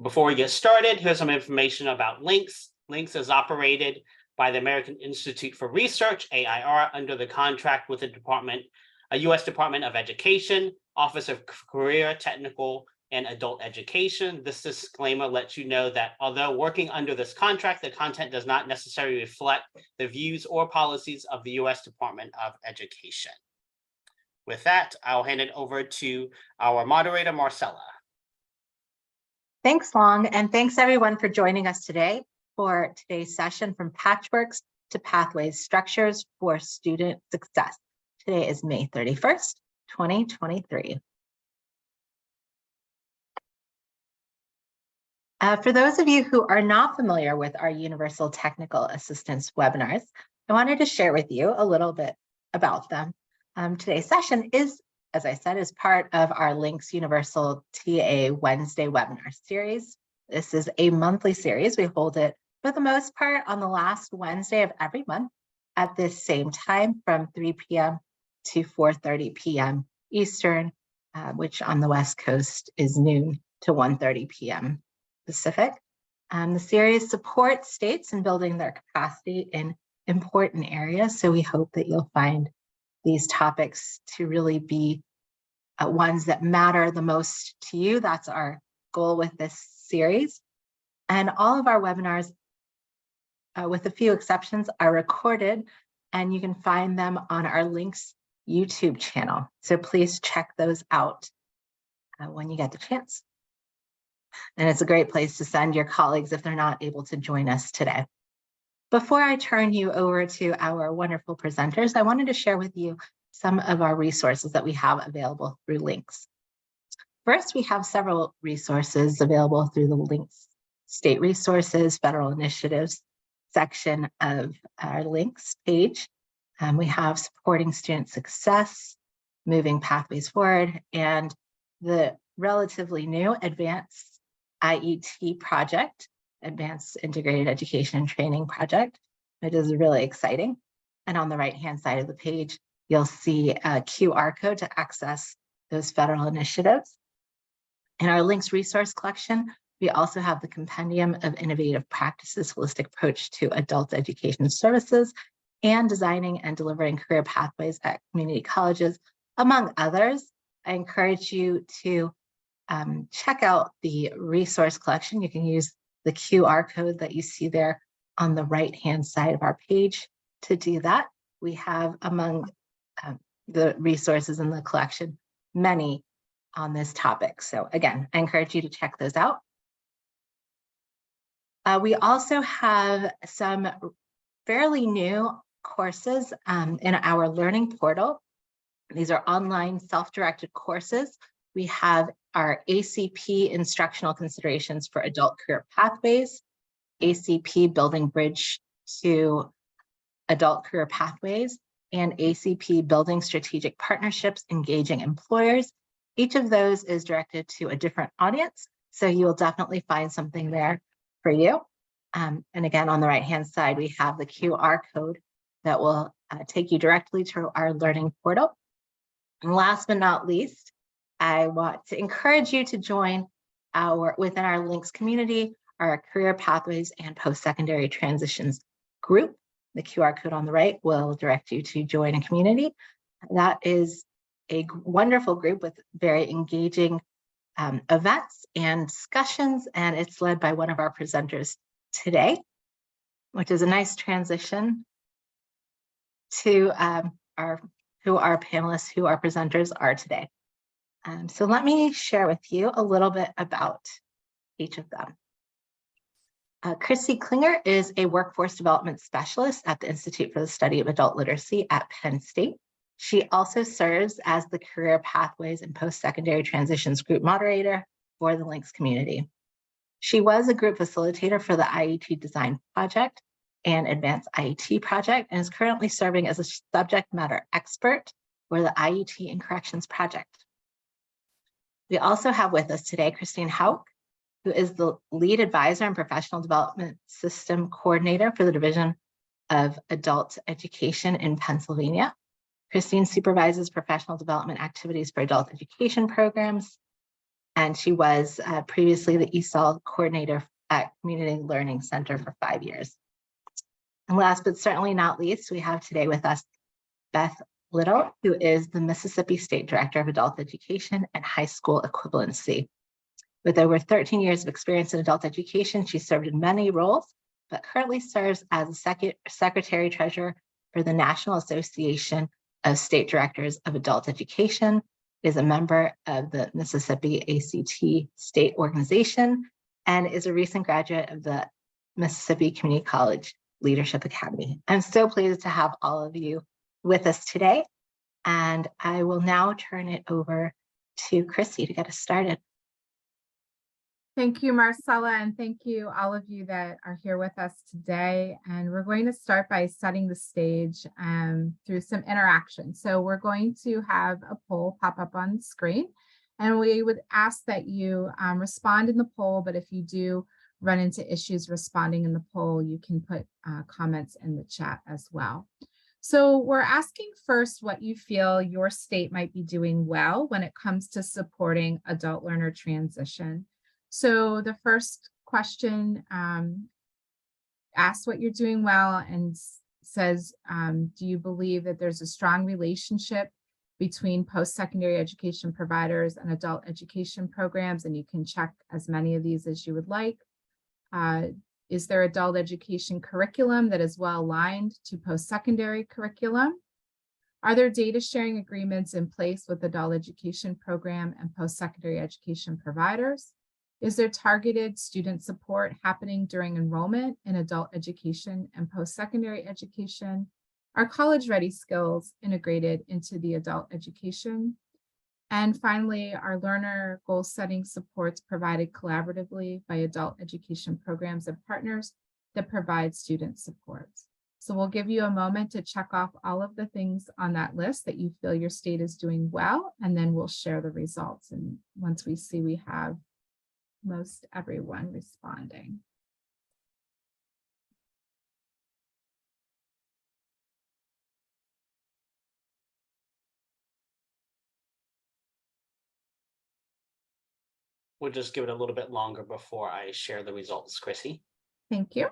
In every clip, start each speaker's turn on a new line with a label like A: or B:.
A: Before we get started, here's some information about LINKS. LINKS is operated by the American Institute for Research, AIR, under the contract with the U.S. Department of Education, Office of Career, Technical, and Adult Education. This disclaimer lets you know that although working under this contract, the content does not necessarily reflect the views or policies of the U.S. Department of Education. With that, I'll hand it over to our moderator, Marcella.
B: Thanks, Long, and thanks everyone for joining us today for today's session from Patchworks to Pathways Structures for Student Success. Today is May 31st, 2023. For those of you who are not familiar with our Universal Technical Assistance webinars, I wanted to share with you a little bit about them. Today's session is, as I said, is part of our LINKS Universal TA Wednesday webinar series. This is a monthly series. We hold it for the most part on the last Wednesday of every month at this same time from 3 p.m. to 4:30 p.m. Eastern, which on the West Coast is noon to 1:30 p.m. Pacific. The series supports states in building their capacity in important areas, so we hope that you'll find these topics to really be ones that matter the most to you. That's our goal with this series. And all of our webinars, with a few exceptions, are recorded, and you can find them on our LINKS YouTube channel. So please check those out when you get the chance. And it's a great place to send your colleagues if they're not able to join us today. Before I turn you over to our wonderful presenters, I wanted to share with you some of our resources that we have available through LINKS. First, we have several resources available through the LINKS State Resources, Federal Initiatives section of our LINKS page. We have Supporting Student Success, Moving Pathways Forward, and the relatively new Advanced IET project, Advanced Integrated Education and Training project. It is really exciting. And on the right-hand side of the page, you'll see a QR code to access those federal initiatives. In our LINKS resource collection, we also have the Compendium of Innovative Practices, Holistic Approach to Adult Education Services, and Designing and Delivering Career Pathways at Community Colleges, among others. I encourage you to check out the resource collection. You can use the QR code that you see there on the right-hand side of our page to do that. We have among the resources in the collection many on this topic. So again, I encourage you to check those out. We also have some fairly new courses in our learning portal. These are online self-directed courses. We have our ACP Instructional Considerations for Adult Career Pathways, ACP Building Bridge to Adult Career Pathways, and ACP Building Strategic Partnerships, Engaging Employers. Each of those is directed to a different audience, so you will definitely find something there for you. And again, on the right-hand side, we have the QR code that will take you directly to our learning portal. And last but not least, I want to encourage you to join within our LINKS community, our Career Pathways and Post-Secondary Transitions group. The QR code on the right will direct you to join a community. That is a wonderful group with very engaging events and discussions, and it's led by one of our presenters today, which is a nice transition to who our panelists, who our presenters are today. So let me share with you a little bit about each of them. Christy Klinger is a workforce development specialist at the Institute for the Study of Adult Literacy at Penn State. She also serves as the Career Pathways and Post-Secondary Transitions Group Moderator for the LINKS community. She was a group facilitator for the IET Design Project and Advanced IET Project, and is currently serving as a subject matter expert for the IET and Corrections Project. We also have with us today Christine Hauk, who is the lead advisor and professional development system coordinator for the Division of Adult Education in Pennsylvania. Christine supervises professional development activities for adult education programs and she was previously the ESOL coordinator at Community Learning Center for 5 years. And last but certainly not least, we have today with us Beth Little, who is the Mississippi State Director of Adult Education and High School Equivalency. With over 13 years of experience in adult education, she served in many roles, but currently serves as a Secretary Treasurer for the National Association of State Directors of Adult Education, is a member of the Mississippi ACT State Organization, and is a recent graduate of the Mississippi Community College Leadership Academy. I'm so pleased to have all of you with us today, and I will now turn it over to Chrissy to get us started.
C: Thank you, Marcella, and thank you all of you that are here with us today. And we're going to start by setting the stage through some interaction. So we're going to have a poll pop up on the screen, and we would ask that you respond in the poll, but if you do run into issues responding in the poll, you can put comments in the chat as well. So we're asking first what you feel your state might be doing well when it comes to supporting adult learner transition. So the first question asks what you're doing well and says, do you believe that there's a strong relationship between post-secondary education providers and adult education programs? And you can check as many of these as you would like. Is there adult education curriculum that is well aligned to post-secondary curriculum? Are there data sharing agreements in place with adult education program and post-secondary education providers? Is there targeted student support happening during enrollment in adult education and post-secondary education? Are college-ready skills integrated into the adult education? And finally, are learner goal-setting supports provided collaboratively by adult education programs and partners that provide student supports? So we'll give you a moment to check off all of the things on that list that you feel your state is doing well, and then we'll share the results. And once we see we have most everyone responding.
A: We'll just give it a little bit longer before I share the results, Chrissy.
C: Thank you.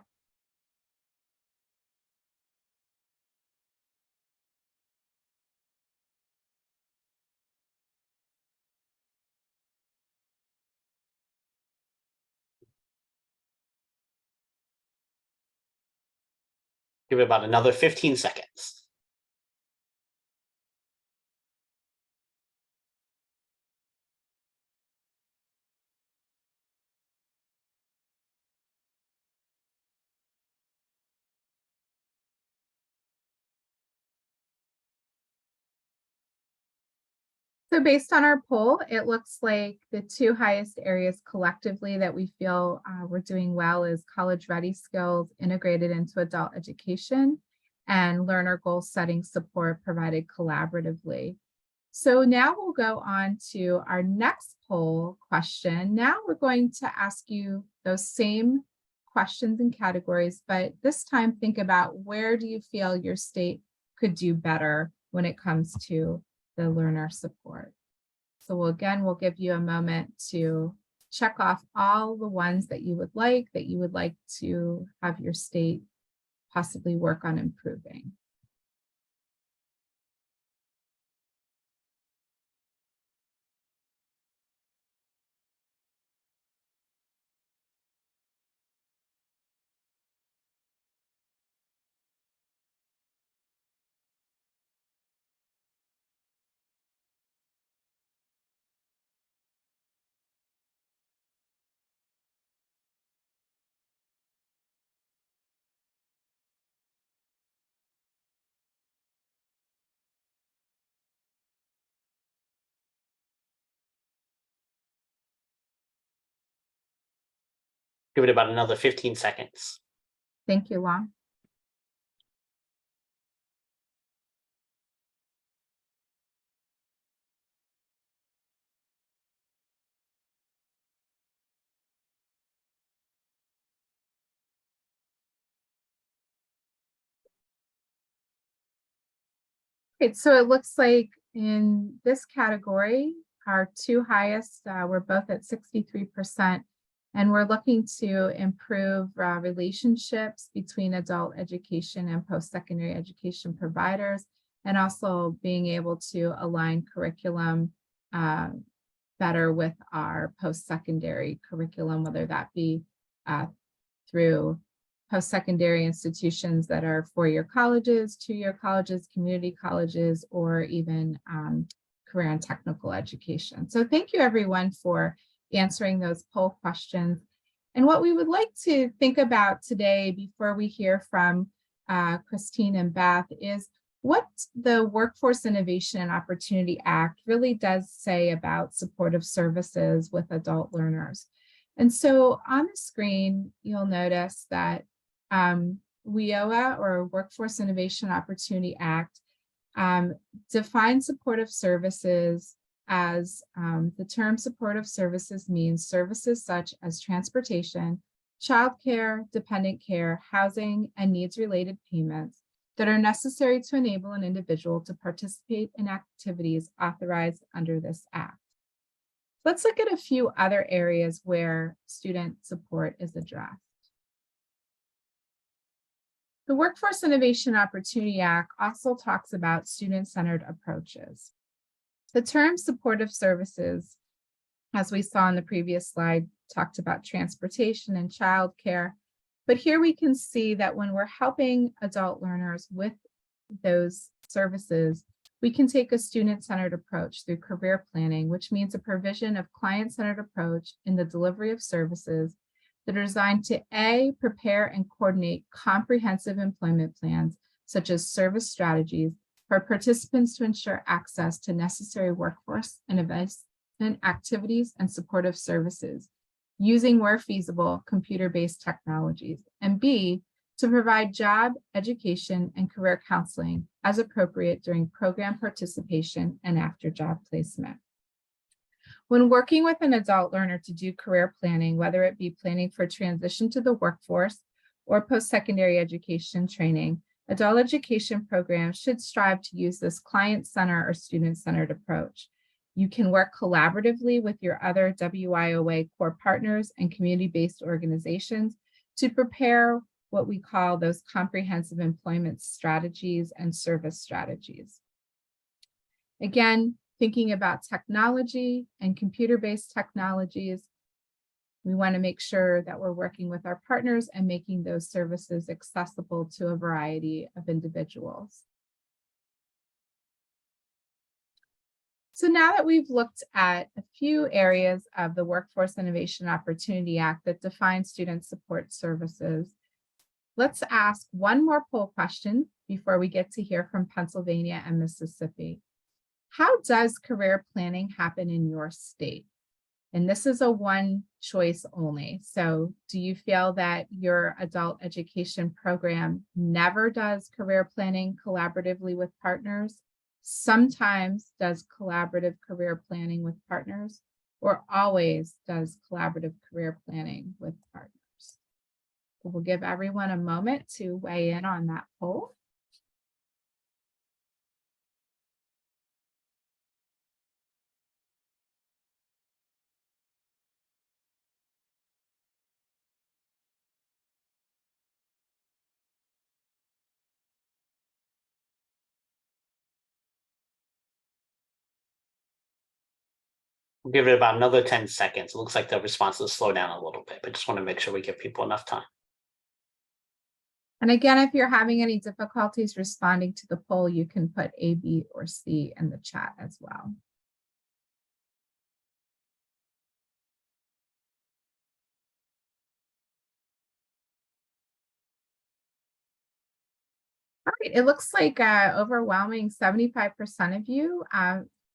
A: Give it about another 15 seconds.
C: So based on our poll, it looks like the two highest areas collectively that we feel we're doing well is college-ready skills integrated into adult education and learner goal setting support provided collaboratively. So now we'll go on to our next poll question. Now we're going to ask you those same questions and categories, but this time think about where do you feel your state could do better when it comes to the learner support. So we'll give you a moment to check off all the ones that you would like to have your state possibly work on improving.
A: Give it about another 15 seconds.
C: Thank you, Long. Okay, so it looks like in this category, our two highest, we're both at 63%. And we're looking to improve relationships between adult education and post-secondary education providers, and also being able to align curriculum better with our post-secondary curriculum, whether that be through post-secondary institutions that are four-year colleges, two-year colleges, community colleges, or even career and technical education. So thank you everyone for answering those poll questions. And what we would like to think about today before we hear from Christine and Beth is what the Workforce Innovation and Opportunity Act really does say about supportive services with adult learners. And so on the screen, you'll notice that WIOA, or Workforce Innovation and Opportunity Act, defines supportive services as the term supportive services means services such as transportation, childcare, dependent care, housing, and needs-related payments that are necessary to enable an individual to participate in activities authorized under this act. Let's look at a few other areas where student support is addressed. The Workforce Innovation Opportunity Act also talks about student-centered approaches. The term supportive services, as we saw in the previous slide, talked about transportation and childcare. But here we can see that when we're helping adult learners with those services, we can take a student-centered approach through career planning, which means a provision of client-centered approach in the delivery of services that are designed to A, prepare and coordinate comprehensive employment plans, such as service strategies, for participants to ensure access to necessary workforce and investment activities and supportive services, using where feasible computer-based technologies, and B, to provide job, education, and career counseling as appropriate during program participation and after job placement. When working with an adult learner to do career planning, whether it be planning for transition to the workforce or post-secondary education training, adult education programs should strive to use this client-centered or student-centered approach. You can work collaboratively with your other WIOA core partners and community-based organizations to prepare what we call those comprehensive employment strategies and service strategies. Again, thinking about technology and computer-based technologies, we want to make sure that we're working with our partners and making those services accessible to a variety of individuals. So now that we've looked at a few areas of the Workforce Innovation Opportunity Act that define student support services, let's ask one more poll question before we get to hear from Pennsylvania and Mississippi. How does career planning happen in your state? And this is a one choice only. So do you feel that your adult education program never does career planning collaboratively with partners, sometimes does collaborative career planning with partners, or always does collaborative career planning with partners? We'll give everyone a moment to weigh in on that poll.
A: We'll give it about another 10 seconds. It looks like the response will slow down a little bit, but just want to make sure we give people enough time.
C: And again, if you're having any difficulties responding to the poll, you can put A, B, or C in the chat as well. All right, it looks like overwhelming 75% of you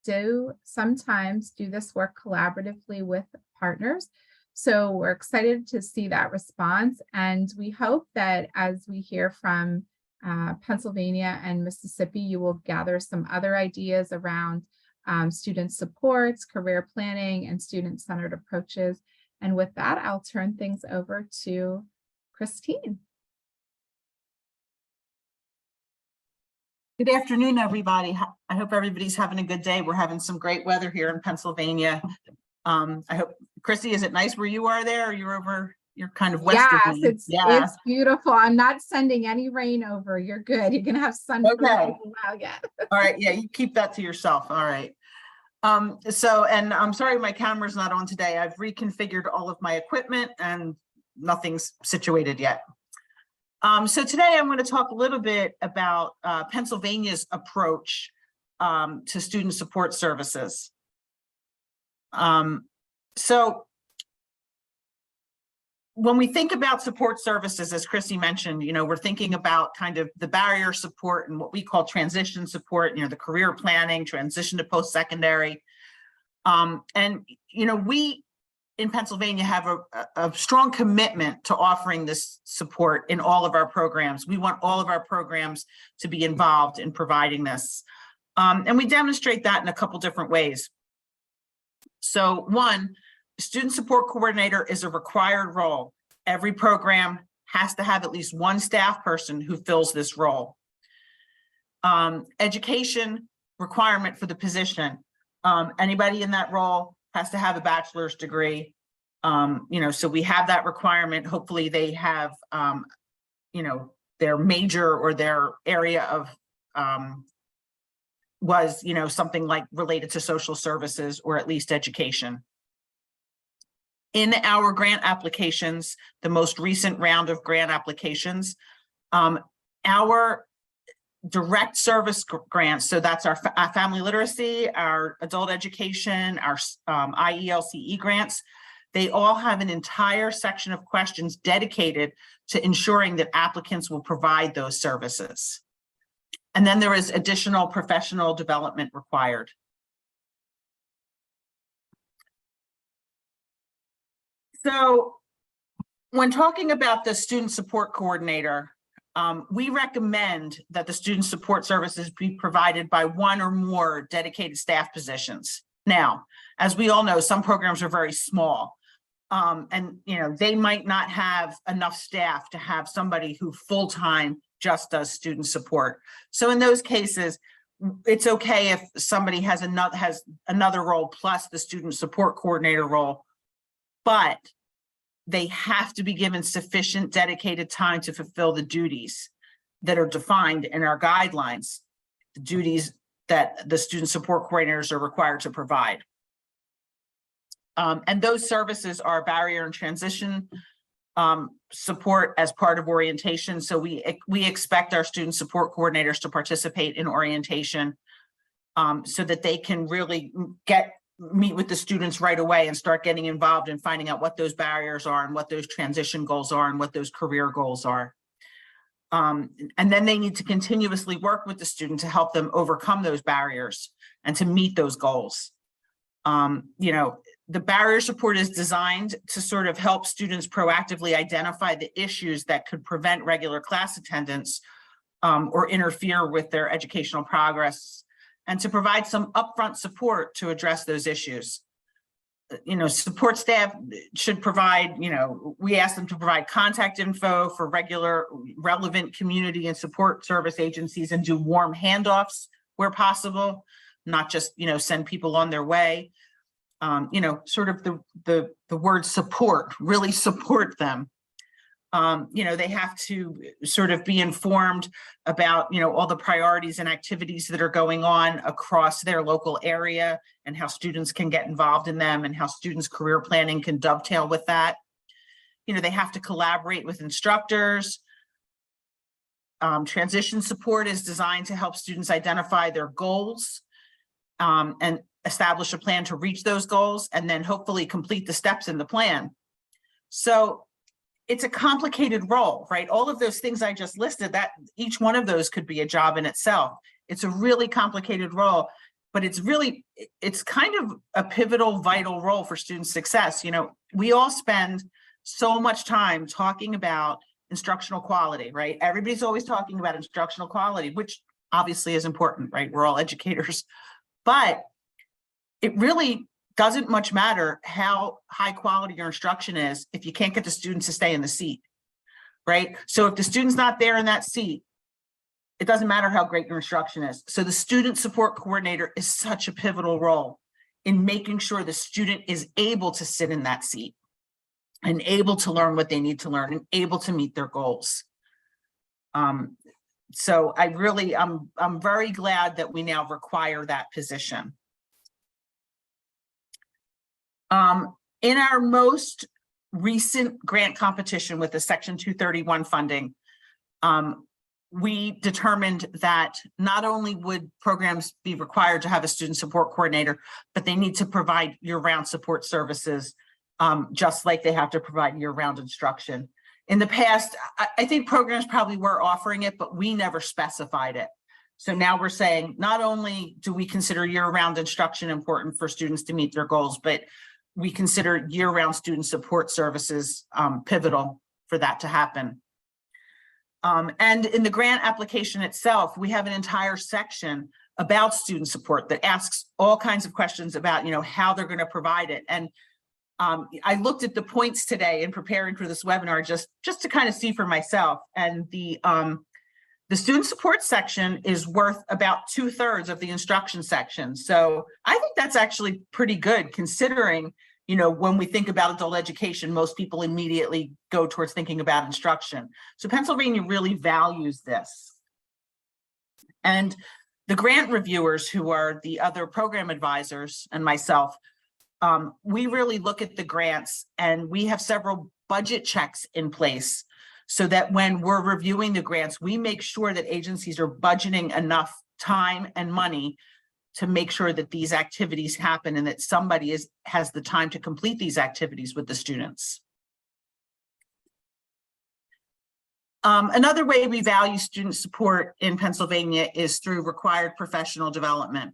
C: do sometimes do this work collaboratively with partners. So we're excited to see that response. And we hope that as we hear from Pennsylvania and Mississippi, you will gather some other ideas around student supports, career planning, and student-centered approaches. And with that, I'll turn things over to Christine.
D: Good afternoon, everybody. I hope everybody's having a good day. We're having some great weather here in Pennsylvania. I hope, Chrissy, is it nice where you are there? Or you're kind of westerly.
C: Yes, it's beautiful. I'm not sending any rain over. You're good. You're gonna have sun for a while yet.
D: All right, yeah, you keep that to yourself. All right. And I'm sorry my camera's not on today. I've reconfigured all of my equipment and nothing's situated yet. So today I'm going to talk a little bit about Pennsylvania's approach to student support services. So when we think about support services, as Chrissy mentioned, we're thinking about kind of the barrier support and what we call transition support, the career planning, transition to post-secondary. And we in Pennsylvania have a strong commitment to offering this support in all of our programs. We want all of our programs to be involved in providing this. And we demonstrate that in a couple different ways. So one, student support coordinator is a required role. Every program has to have at least one staff person who fills this role. Education requirement for the position. Anybody in that role has to have a bachelor's degree. So we have that requirement. Hopefully they have, their major or their area of was, something like related to social services or at least education. In our grant applications, the most recent round of grant applications, our direct service grants, so that's our family literacy, our adult education, our IELCE grants, they all have an entire section of questions dedicated to ensuring that applicants will provide those services. And then there is additional professional development required. So when talking about the student support coordinator, we recommend that the student support services be provided by one or more dedicated staff positions. Now, as we all know, some programs are very small, and they might not have enough staff to have somebody who full-time just does student support. So in those cases, it's okay if somebody has another role plus the student support coordinator role, but they have to be given sufficient dedicated time to fulfill the duties that are defined in our guidelines, the duties that the student support coordinators are required to provide. And those services are barrier and transition support as part of orientation. So we expect our student support coordinators to participate in orientation so that they can really meet with the students right away and start getting involved in finding out what those barriers are and what those transition goals are and what those career goals are. And then they need to continuously work with the student to help them overcome those barriers and to meet those goals. The barrier support is designed to sort of help students proactively identify the issues that could prevent regular class attendance or interfere with their educational progress, and to provide some upfront support to address those issues. Support staff should provide, we ask them to provide contact info for regular relevant community and support service agencies and do warm handoffs where possible, not just, send people on their way. Sort of the word support, really support them. They have to sort of be informed about, all the priorities and activities that are going on across their local area and how students can get involved in them and how students' career planning can dovetail with that. They have to collaborate with instructors. Transition support is designed to help students identify their goals and establish a plan to reach those goals, and then hopefully complete the steps in the plan. So it's a complicated role, right? All of those things I just listed, that each one of those could be a job in itself. It's a really complicated role, but it's kind of a pivotal, vital role for student success. We all spend so much time talking about instructional quality, right? Everybody's always talking about instructional quality, which obviously is important, right? We're all educators, but it really doesn't much matter how high quality your instruction is if you can't get the students to stay in the seat, right? So if the student's not there in that seat, it doesn't matter how great your instruction is. So the student support coordinator is such a pivotal role in making sure the student is able to sit in that seat and able to learn what they need to learn and able to meet their goals. So I'm very glad that we now require that position. In our most recent grant competition with the Section 231 funding, we determined that not only would programs be required to have a student support coordinator, but they need to provide year-round support services, just like they have to provide year-round instruction. In the past, I think programs probably were offering it, but we never specified it. So now we're saying, not only do we consider year-round instruction important for students to meet their goals, but we consider year-round student support services pivotal for that to happen. And in the grant application itself, we have an entire section about student support that asks all kinds of questions about, how they're going to provide it. And I looked at the points today in preparing for this webinar just to kind of see for myself. And the student support section is worth about 2/3 of the instruction section. So I think that's actually pretty good, considering, when we think about adult education, most people immediately go towards thinking about instruction. So Pennsylvania really values this. And the grant reviewers, who are the other program advisors, and myself, we really look at the grants, and we have several budget checks in place so that when we're reviewing the grants, we make sure that agencies are budgeting enough time and money to make sure that these activities happen and that somebody has the time to complete these activities with the students. Another way we value student support in Pennsylvania is through required professional development.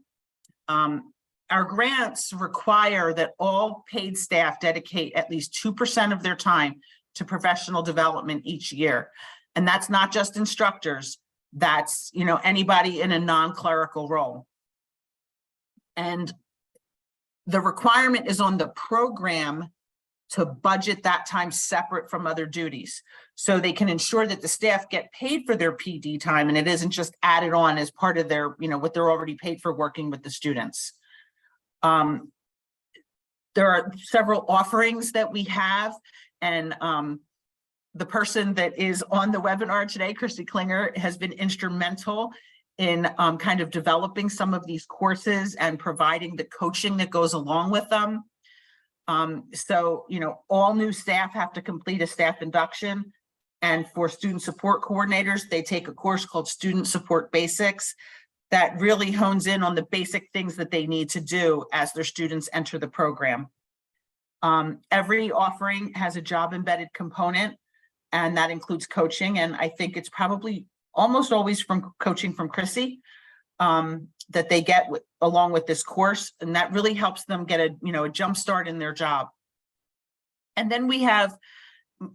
D: Our grants require that all paid staff dedicate at least 2% of their time to professional development each year. And that's not just instructors, that's anybody in a non-clerical role. And the requirement is on the program to budget that time separate from other duties, so they can ensure that the staff get paid for their PD time and it isn't just added on as part of their, what they're already paid for working with the students. There are several offerings that we have, and the person that is on the webinar today, Christy Klinger, has been instrumental in kind of developing some of these courses and providing the coaching that goes along with them. So, all new staff have to complete a staff induction, and for student support coordinators, they take a course called Student Support Basics that really hones in on the basic things that they need to do as their students enter the program. Every offering has a job embedded component, and that includes coaching. And I think it's probably almost always from coaching from Chrissy that they get along with this course. And that really helps them get a jump start in their job. And then we have,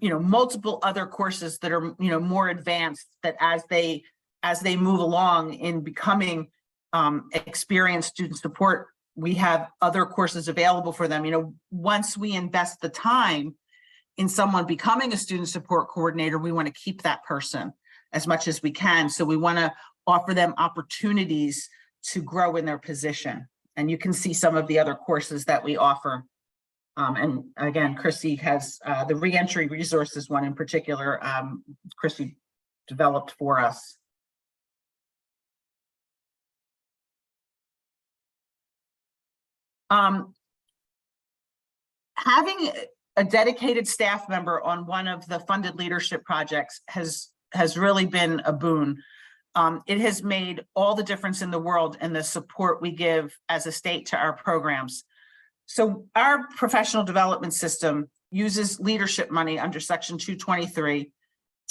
D: multiple other courses that are, more advanced, that as they move along in becoming experienced student support, we have other courses available for them. Once we invest the time in someone becoming a student support coordinator, we want to keep that person as much as we can. So we want to offer them opportunities to grow in their position. And you can see some of the other courses that we offer. And again, Chrissy has the Reentry resources one in particular, Chrissy developed for us. Having a dedicated staff member on one of the funded leadership projects has really been a boon. It has made all the difference in the world in the support we give as a state to our programs. So our professional development system uses leadership money under Section 223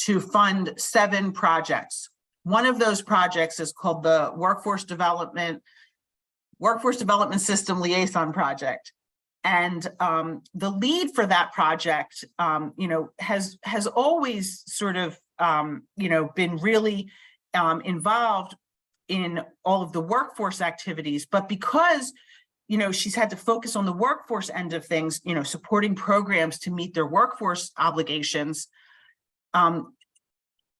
D: to fund 7 projects. One of those projects is called the Workforce Development System Liaison Project. And the lead for that project, has always sort of, been really involved in all of the workforce activities. But because, she's had to focus on the workforce end of things, supporting programs to meet their workforce obligations,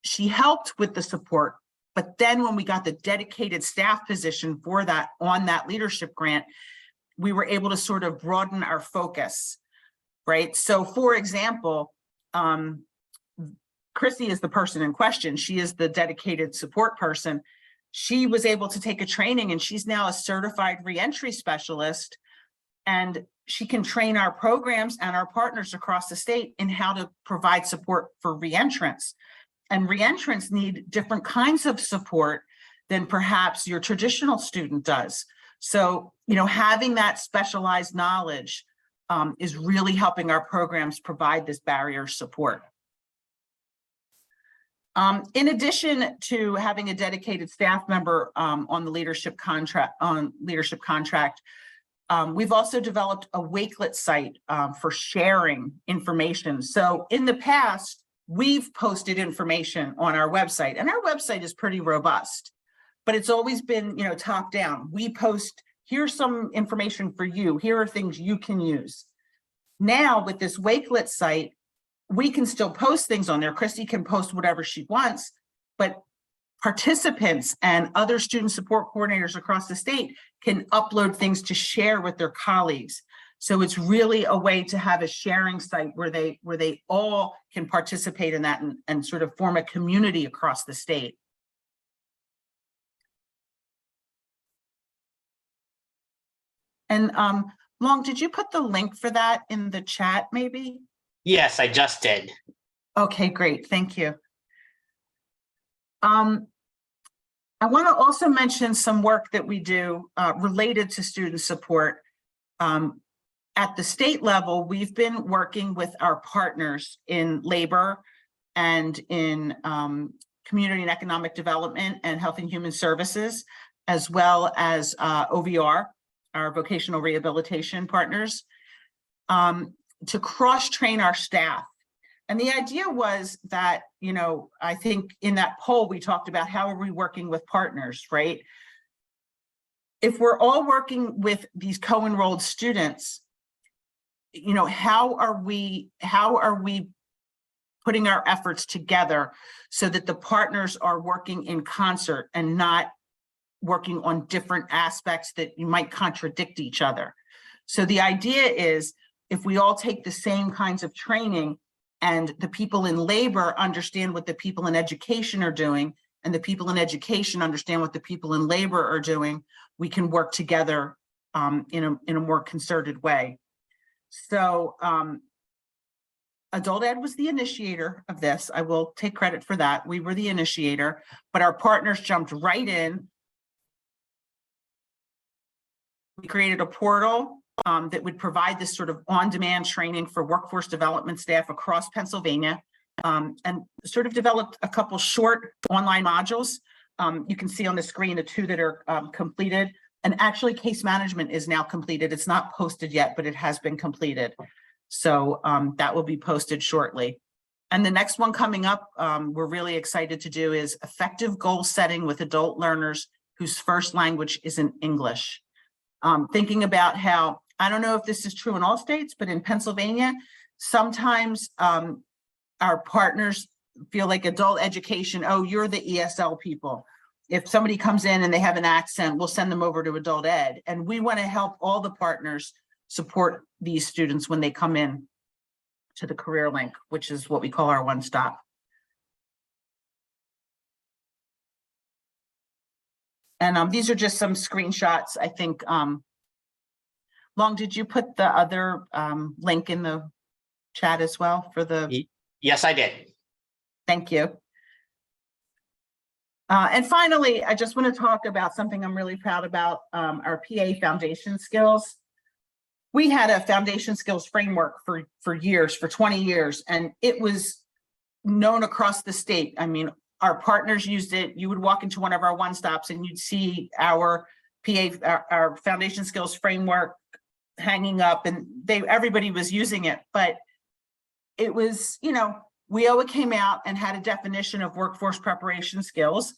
D: she helped with the support But then when we got the dedicated staff position for that on that leadership grant, we were able to sort of broaden our focus, right? So for example, Chrissy is the person in question. She is the dedicated support person. She was able to take a training and she's now a certified reentry specialist, and she can train our programs and our partners across the state in how to provide support for reentrants. And reentrants need different kinds of support than perhaps your traditional student does. So, you know, having that specialized knowledge is really helping our programs provide this barrier support. In addition to having a dedicated staff member on the leadership contract, we've also developed a Wakelet site for sharing information. So in the past, we've posted information on our website, and our website is pretty robust, but it's always been, you know, top down. We post, here's some information for you. Here are things you can use. Now with this Wakelet site, we can still post things on there. Christy can post whatever she wants, but participants and other student support coordinators across the state can upload things to share with their colleagues. So it's really a way to have a sharing site where they all can participate in that and sort of form a community across the state. And Long, did you put the link for that in the chat maybe?
A: Yes, I just did.
D: Okay, great, thank you. I want to also mention some work that we do related to student support. At the state level, we've been working with our partners in labor and in community and economic development and health and human services, as well as OVR, our vocational rehabilitation partners, to cross-train our staff. And the idea was that, you know, I think in that poll, we talked about how are we working with partners, right? If we're all working with these co-enrolled students, you know, how are we putting our efforts together so that the partners are working in concert and not working on different aspects that you might contradict each other? So the idea is, if we all take the same kinds of training and the people in labor understand what the people in education are doing, and the people in education understand what the people in labor are doing, we can work together in a more concerted way. So Adult Ed was the initiator of this. I will take credit for that. We were the initiator, but our partners jumped right in. We created a portal that would provide this sort of on-demand training for workforce development staff across Pennsylvania, and sort of developed a couple short online modules. You can see on the screen the two that are completed, and actually case management is now completed. It's not posted yet, but it has been completed. So that will be posted shortly. And the next one coming up, we're really excited to do, is effective goal setting with adult learners whose first language isn't English. Thinking about how, I don't know if this is true in all states, but in Pennsylvania, sometimes our partners feel like adult education, oh, you're the ESL people. If somebody comes in and they have an accent, we'll send them over to Adult Ed. And we want to help all the partners support these students when they come in to the CareerLink, which is what we call our one-stop. And these are just some screenshots, I think. Long, did you put the other link in the chat as well for the?
A: Yes, I did.
D: Thank you. And finally, I just want to talk about something I'm really proud about, our PA foundation skills. We had a foundation skills framework for years, for 20 years, and it was known across the state. I mean, our partners used it. You would walk into one of our one-stops and you'd see our our foundation skills framework hanging up, and everybody was using it. But it was, you know, WIOA came out and had a definition of workforce preparation skills,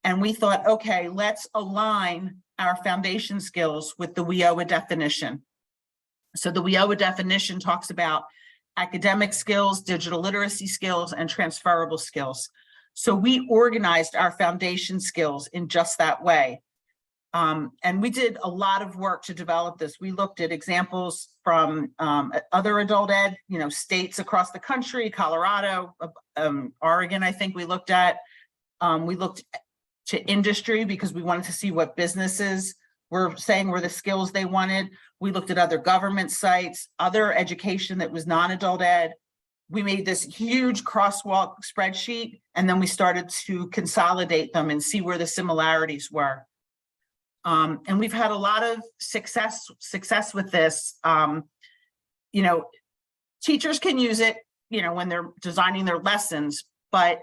D: and we thought, okay, let's align our foundation skills with the WIOA definition. So the WIOA definition talks about academic skills, digital literacy skills, and transferable skills. So we organized our foundation skills in just that way. And we did a lot of work to develop this. We looked at examples from other adult ed, states across the country, Colorado, Oregon, I think we looked at. We looked to industry because we wanted to see what businesses were saying were the skills they wanted. We looked at other government sites, other education that was non-adult ed. We made this huge crosswalk spreadsheet, and then we started to consolidate them and see where the similarities were. And we've had a lot of success with this. Teachers can use it, when they're designing their lessons, but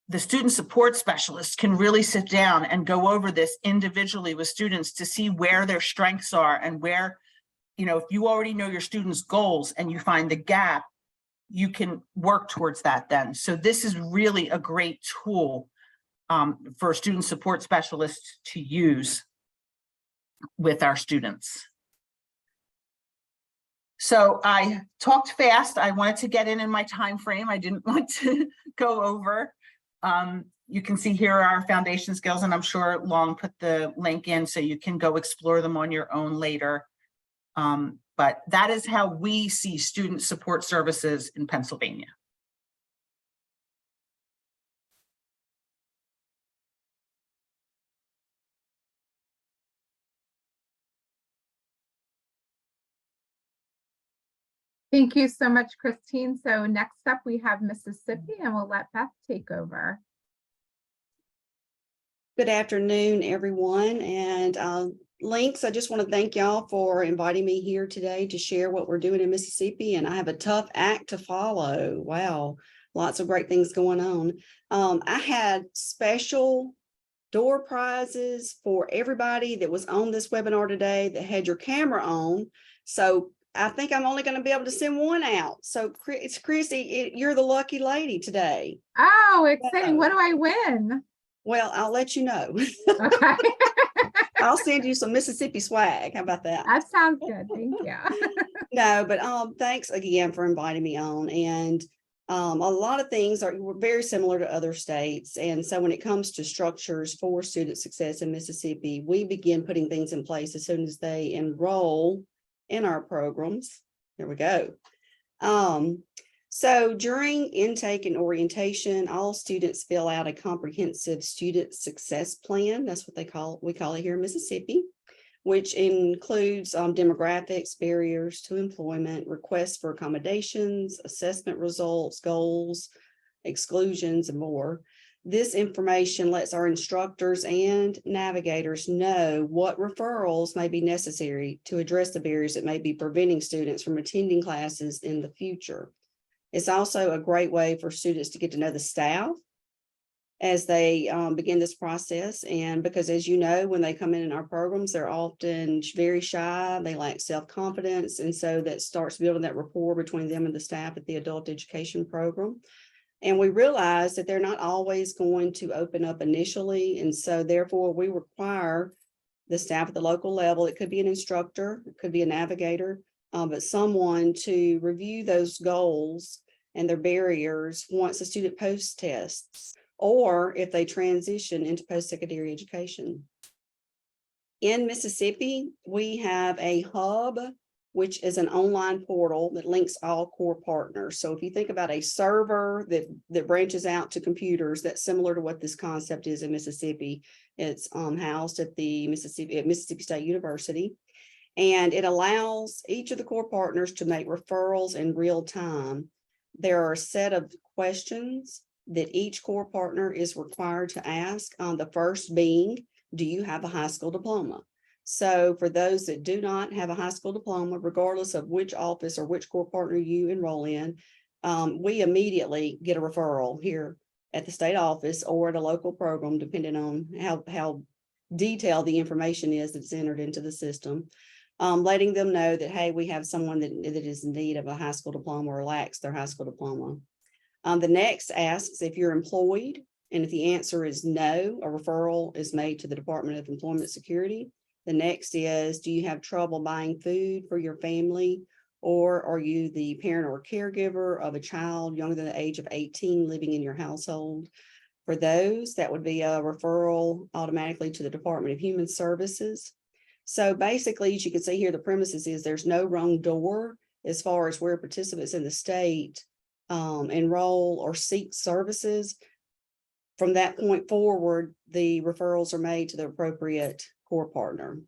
D: the student support specialists can really sit down and go over this individually with students to see where their strengths are and where, if you already know your students' goals and you find the gap, you can work towards that then. So this is really a great tool for student support specialists to use with our students. So I talked fast. I wanted to get in my time frame. I didn't want to go over. You can see here our foundation skills, and I'm sure Long put the link in so you can go explore them on your own later. But that is how we see student support services in Pennsylvania.
C: Thank you so much, Christine. So next up we have Mississippi, and we'll let Beth take over.
E: Good afternoon, everyone. And Links, I just want to thank y'all for inviting me here today to share what we're doing in Mississippi. And I have a tough act to follow. Wow, lots of great things going on. I had special door prizes for everybody that was on this webinar today that had your camera on. So I think I'm only going to be able to send one out. So it's Chrissy, you're the lucky lady today.
C: Oh, exciting. What do I win?
E: Well, I'll let you know.
C: Okay.
E: I'll send you some Mississippi swag. How about that?
C: That sounds good. Thank you.
E: No, but thanks again for inviting me on. And a lot of things are very similar to other states. And so when it comes to structures for student success in Mississippi, we begin putting things in place as soon as they enroll in our programs. There we go. So during intake and orientation, all students fill out a comprehensive student success plan. That's what we call it here in Mississippi, which includes demographics, barriers to employment, requests for accommodations, assessment results, goals, exclusions, and more. This information lets our instructors and navigators know what referrals may be necessary to address the barriers that may be preventing students from attending classes in the future. It's also a great way for students to get to know the staff as they begin this process. And because, as you know, when they come in our programs, they're often very shy, they lack self-confidence. And so that starts building that rapport between them and the staff at the adult education program. And we realize that they're not always going to open up initially. And so therefore we require the staff at the local level, it could be an instructor, it could be a navigator, but someone to review those goals and their barriers once a student post-tests, or if they transition into post-secondary education. In Mississippi, we have a hub, which is an online portal that links all core partners. So if you think about a server that branches out to computers, that's similar to what this concept is in Mississippi. It's housed at Mississippi State University. And it allows each of the core partners to make referrals in real time. There are a set of questions that each core partner is required to ask. The first being, do you have a high school diploma? So for those that do not have a high school diploma, regardless of which office or which core partner you enroll in, we immediately get a referral here at the state office or at a local program, depending on how detailed the information is that's entered into the system. Letting them know that, hey, we have someone that is in need of a high school diploma or lacks their high school diploma. The next asks if you're employed, and if the answer is no, a referral is made to the Department of Employment Security. The next is, do you have trouble buying food for your family, or are you the parent or caregiver of a child younger than the age of 18 living in your household? For those, that would be a referral automatically to the Department of Human Services. So basically, as you can see here, the premises is there's no wrong door as far as where participants in the state enroll or seek services. From that point forward, the referrals are made to the appropriate core partner.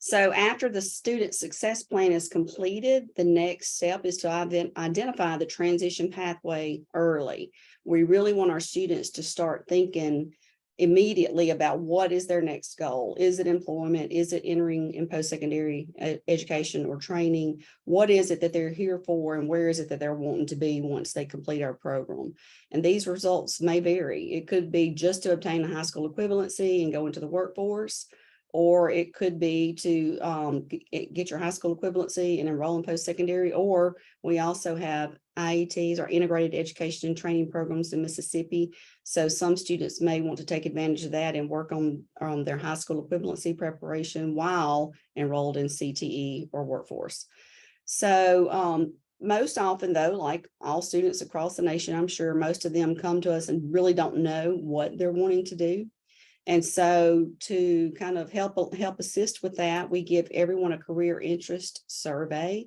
E: So after the student success plan is completed, the next step is to identify the transition pathway early. We really want our students to start thinking immediately about what is their next goal. Is it employment? Is it entering in post-secondary education or training? What is it that they're here for, and where is it that they're wanting to be once they complete our program? And these results may vary. It could be just to obtain a high school equivalency and go into the workforce, or it could be to get your high school equivalency and enroll in post-secondary, or we also have IETs, or integrated education and training programs in Mississippi. So some students may want to take advantage of that and work on their high school equivalency preparation while enrolled in CTE or workforce. So most often though, like all students across the nation, I'm sure most of them come to us and really don't know what they're wanting to do. And so to kind of help assist with that, we give everyone a career interest survey.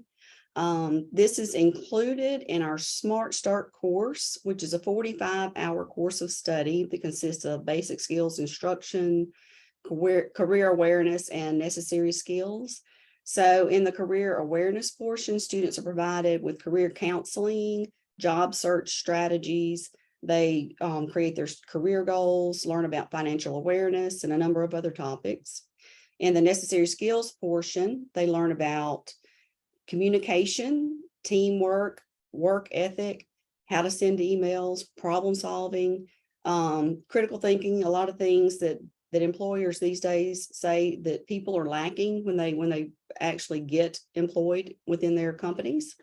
E: This is included in our Smart Start course, which is a 45-hour course of study that consists of basic skills instruction, career awareness, and necessary skills. So in the career awareness portion, students are provided with career counseling, job search strategies. They create their career goals, learn about financial awareness, and a number of other topics. In the necessary skills portion, they learn about communication, teamwork, work ethic, how to send emails, problem solving, critical thinking, a lot of things that employers these days say that people are lacking when they actually get employed within their companies.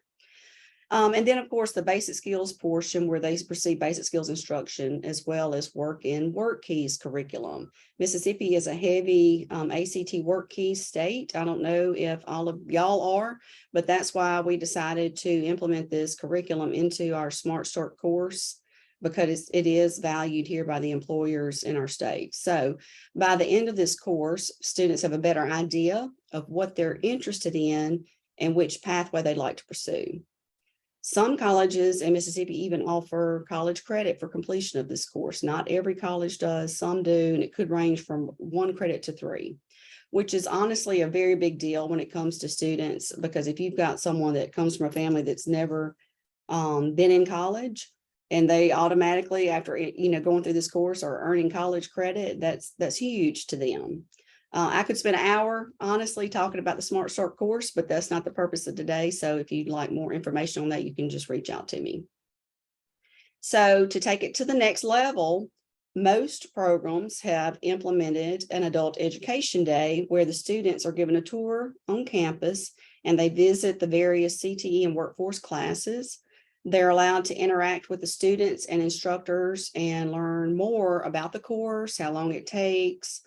E: And then, of course, the basic skills portion where they receive basic skills instruction as well as work in work keys curriculum. Mississippi is a heavy ACT work keys state. I don't know if all of y'all are, but that's why we decided to implement this curriculum into our Smart Start course, because it is valued here by the employers in our state. So by the end of this course, students have a better idea of what they're interested in and which pathway they'd like to pursue. Some colleges in Mississippi even offer college credit for completion of this course. Not every college does, some do, and it could range from 1 credit to 3, which is honestly a very big deal when it comes to students, because if you've got someone that comes from a family that's never been in college, and they automatically, after going through this course, are earning college credit, that's huge to them. I could spend an hour honestly talking about the Smart Start course, but that's not the purpose of today. So if you'd like more information on that, you can just reach out to me. So to take it to the next level, most programs have implemented an adult education day where the students are given a tour on campus and they visit the various CTE and workforce classes. They're allowed to interact with the students and instructors and learn more about the course, how long it takes,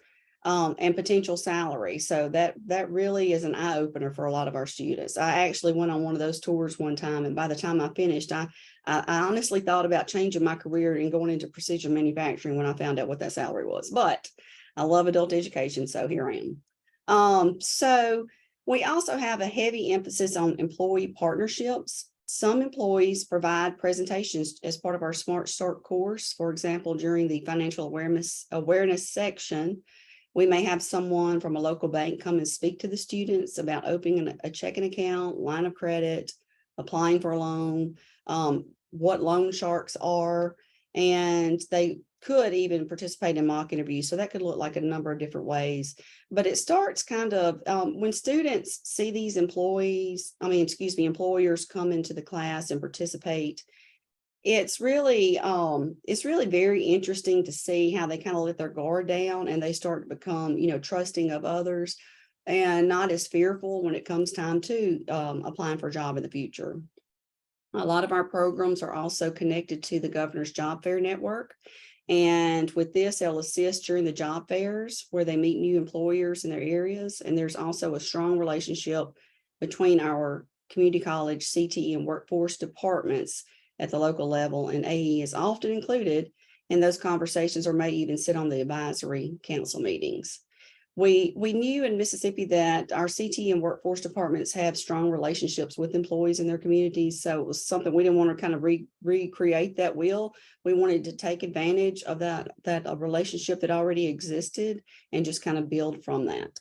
E: and potential salary. So that really is an eye opener for a lot of our students. I actually went on one of those tours one time, and by the time I finished, I honestly thought about changing my career and going into precision manufacturing when I found out what that salary was. But I love adult education, so here I am. So we also have a heavy emphasis on employee partnerships. Some employees provide presentations as part of our Smart Start course. For example, during the financial awareness section, we may have someone from a local bank come and speak to the students about opening a checking account, line of credit, applying for a loan, what loan sharks are, and they could even participate in mock interviews. So that could look like a number of different ways. But it starts kind of when students see these employers come into the class and participate. It's really very interesting to see how they kind of let their guard down and they start to become, trusting of others and not as fearful when it comes time to applying for a job in the future. A lot of our programs are also connected to the Governor's Job Fair Network. And with this, they'll assist during the job fairs where they meet new employers in their areas. And there's also a strong relationship between our community college, CTE, and workforce departments at the local level, and AE is often included in those conversations or may even sit on the advisory council meetings. We knew in Mississippi that our CT and workforce departments have strong relationships with employees in their communities. So it was something we didn't want to kind of recreate that wheel. We wanted to take advantage of that relationship that already existed and just kind of build from that.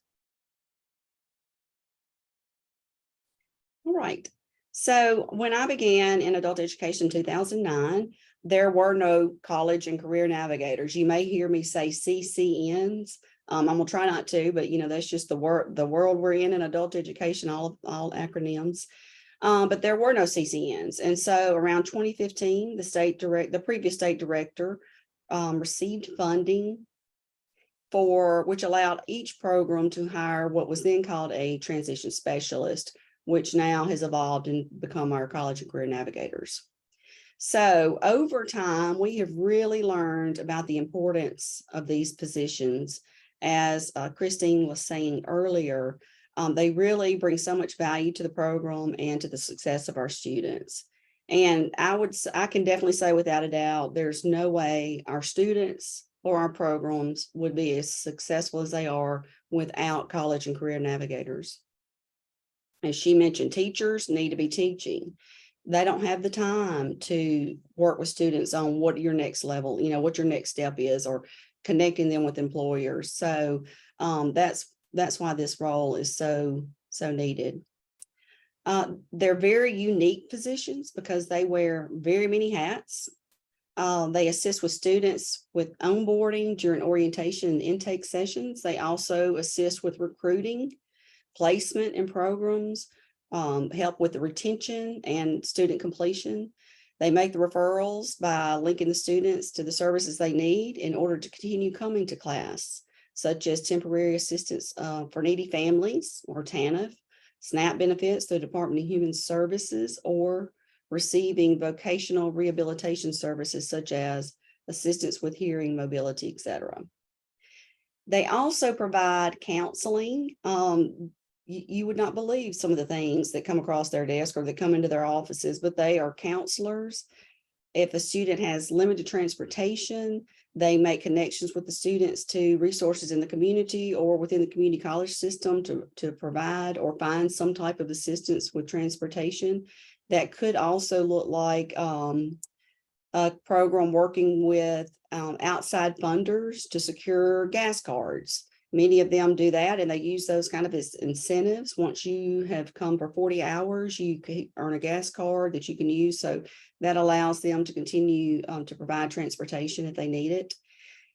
E: All right. So when I began in adult education in 2009, there were no college and career navigators. You may hear me say CCNs. I'm gonna try not to, but that's just the world we're in adult education, all acronyms. But there were no CCNs. And so around 2015, the previous state director received funding which allowed each program to hire what was then called a transition specialist, which now has evolved and become our college and career navigators. So over time, we have really learned about the importance of these positions. As Christine was saying earlier, they really bring so much value to the program and to the success of our students. And I can definitely say without a doubt, there's no way our students or our programs would be as successful as they are without college and career navigators. As she mentioned, teachers need to be teaching. They don't have the time to work with students on what your next level, what your next step is, or connecting them with employers. So that's why this role is so needed. They're very unique positions because they wear very many hats. They assist with students with onboarding during orientation and intake sessions. They also assist with recruiting, placement in programs, help with the retention and student completion. They make the referrals by linking the students to the services they need in order to continue coming to class, such as temporary assistance for needy families or TANF, SNAP benefits through the Department of Human Services, or receiving vocational rehabilitation services such as assistance with hearing, mobility, etc. They also provide counseling. You would not believe some of the things that come across their desk or that come into their offices, but they are counselors. If a student has limited transportation, they make connections with the students to resources in the community or within the community college system to provide or find some type of assistance with transportation. That could also look like a program working with outside funders to secure gas cards. Many of them do that, and they use those kind of as incentives. Once you have come for 40 hours, you can earn a gas card that you can use. So that allows them to continue to provide transportation if they need it.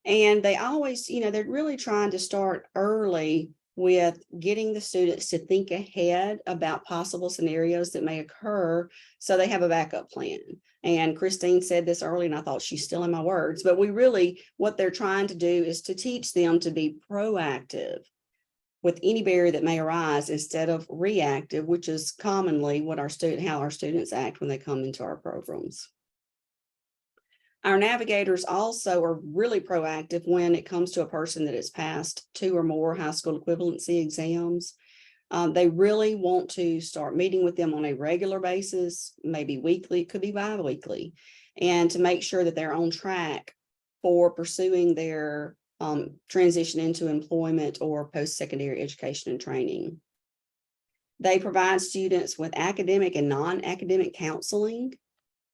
E: And they always, they're really trying to start early with getting the students to think ahead about possible scenarios that may occur so they have a backup plan. And Christine said this early, and I thought she's stealing my words, but what they're trying to do is to teach them to be proactive with any barrier that may arise instead of reactive, which is commonly how our students act when they come into our programs. Our navigators also are really proactive when it comes to a person that has passed 2 or more high school equivalency exams. They really want to start meeting with them on a regular basis, maybe weekly, it could be bi-weekly, and to make sure that they're on track for pursuing their transition into employment or post-secondary education and training. They provide students with academic and non-academic counseling.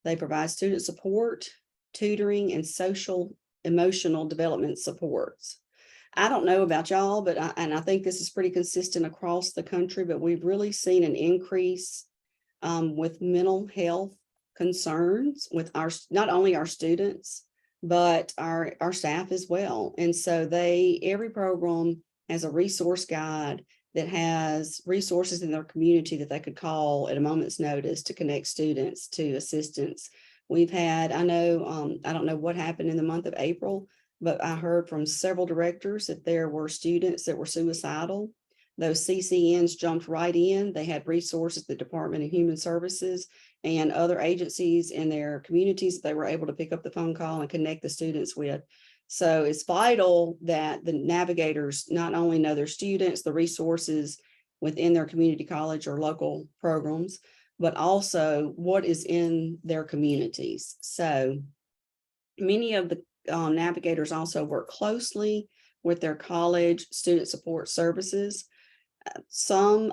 E: They provide student support, tutoring, and social emotional development supports. I don't know about y'all, but I think this is pretty consistent across the country, but we've really seen an increase with mental health concerns with not only our students, but our staff as well. And so every program has a resource guide that has resources in their community that they could call at a moment's notice to connect students to assistance. We've had, I don't know what happened in the month of April, but I heard from several directors that there were students that were suicidal. Those CCNs jumped right in. They had resources, the Department of Human Services and other agencies in their communities. They were able to pick up the phone call and connect the students with. So it's vital that the navigators not only know their students, the resources within their community college or local programs, but also what is in their communities. So many of navigators also work closely with their college student support services. Some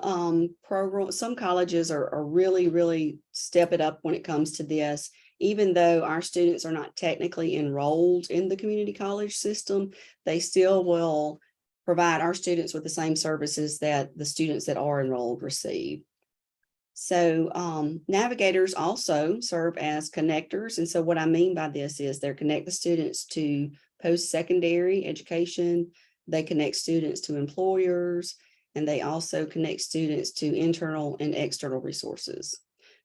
E: colleges are really step it up when it comes to this. Even though our students are not technically enrolled in the community college system, they still will provide our students with the same services that the students that are enrolled receive. So navigators also serve as connectors. And so what I mean by this is they connect the students to post-secondary education. They connect students to employers, and they also connect students to internal and external resources.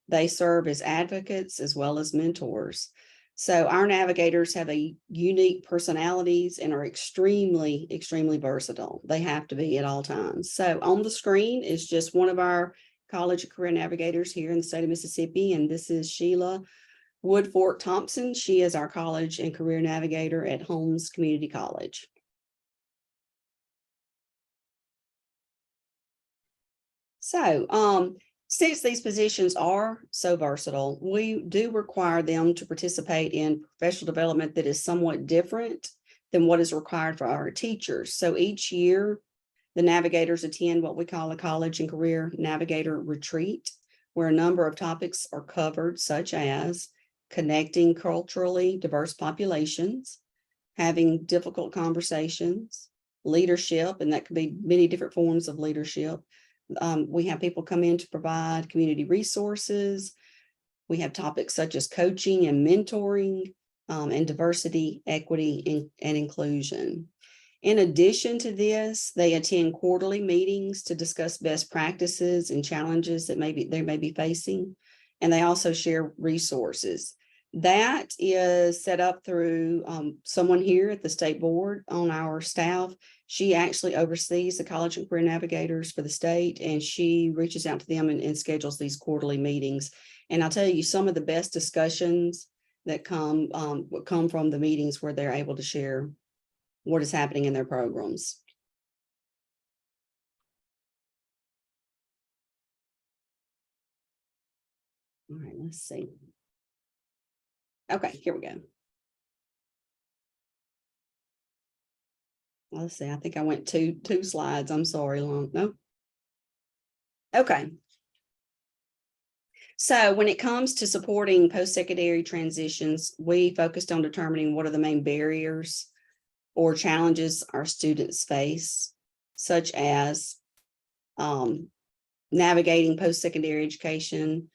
E: They serve as advocates as well as mentors. So our navigators have a unique personalities and are extremely versatile. They have to be at all times. So on the screen is just one of our college and career navigators here in the state of Mississippi, and this is Sheila Woodfork Thompson. She is our college and career navigator at Holmes Community College. So since these positions are so versatile, we do require them to participate in professional development that is somewhat different than what is required for our teachers. So each year, the navigators attend what we call a college and career navigator retreat, where a number of topics are covered, such as connecting culturally diverse populations, having difficult conversations, leadership, and that could be many different forms of leadership. We have people come in to provide community resources. We have topics such as coaching and mentoring, and diversity, equity, and inclusion. In addition to this, they attend quarterly meetings to discuss best practices and challenges that they may be facing. And they also share resources. That is set up through someone here at the state board on our staff. She actually oversees the college and career navigators for the state, and she reaches out to them and schedules these quarterly meetings. And I'll tell you, some of the best discussions that come from the meetings where they're able to share what is happening in their programs. All right, let's see. Okay, here we go. Let's see, I think I went two slides. I'm sorry, no. Okay. So when it comes to supporting post-secondary transitions, we focused on determining what are the main barriers or challenges our students face, such as navigating post-secondary education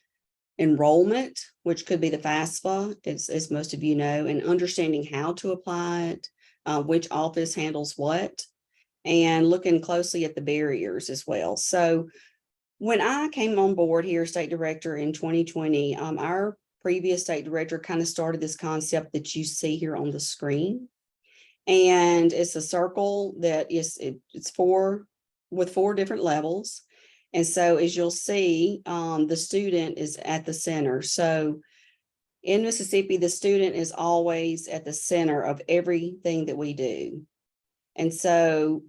E: enrollment, which could be the FAFSA, as most of you know, and understanding how to apply it, which office handles what, and looking closely at the barriers as well. So when I came on board here, state director in 2020, our previous state director kind of started this concept that you see here on the screen. And it's a circle that it's with four different levels. And so as you'll see, the student is at the center. So in Mississippi, the student is always at the center of everything that we do. And so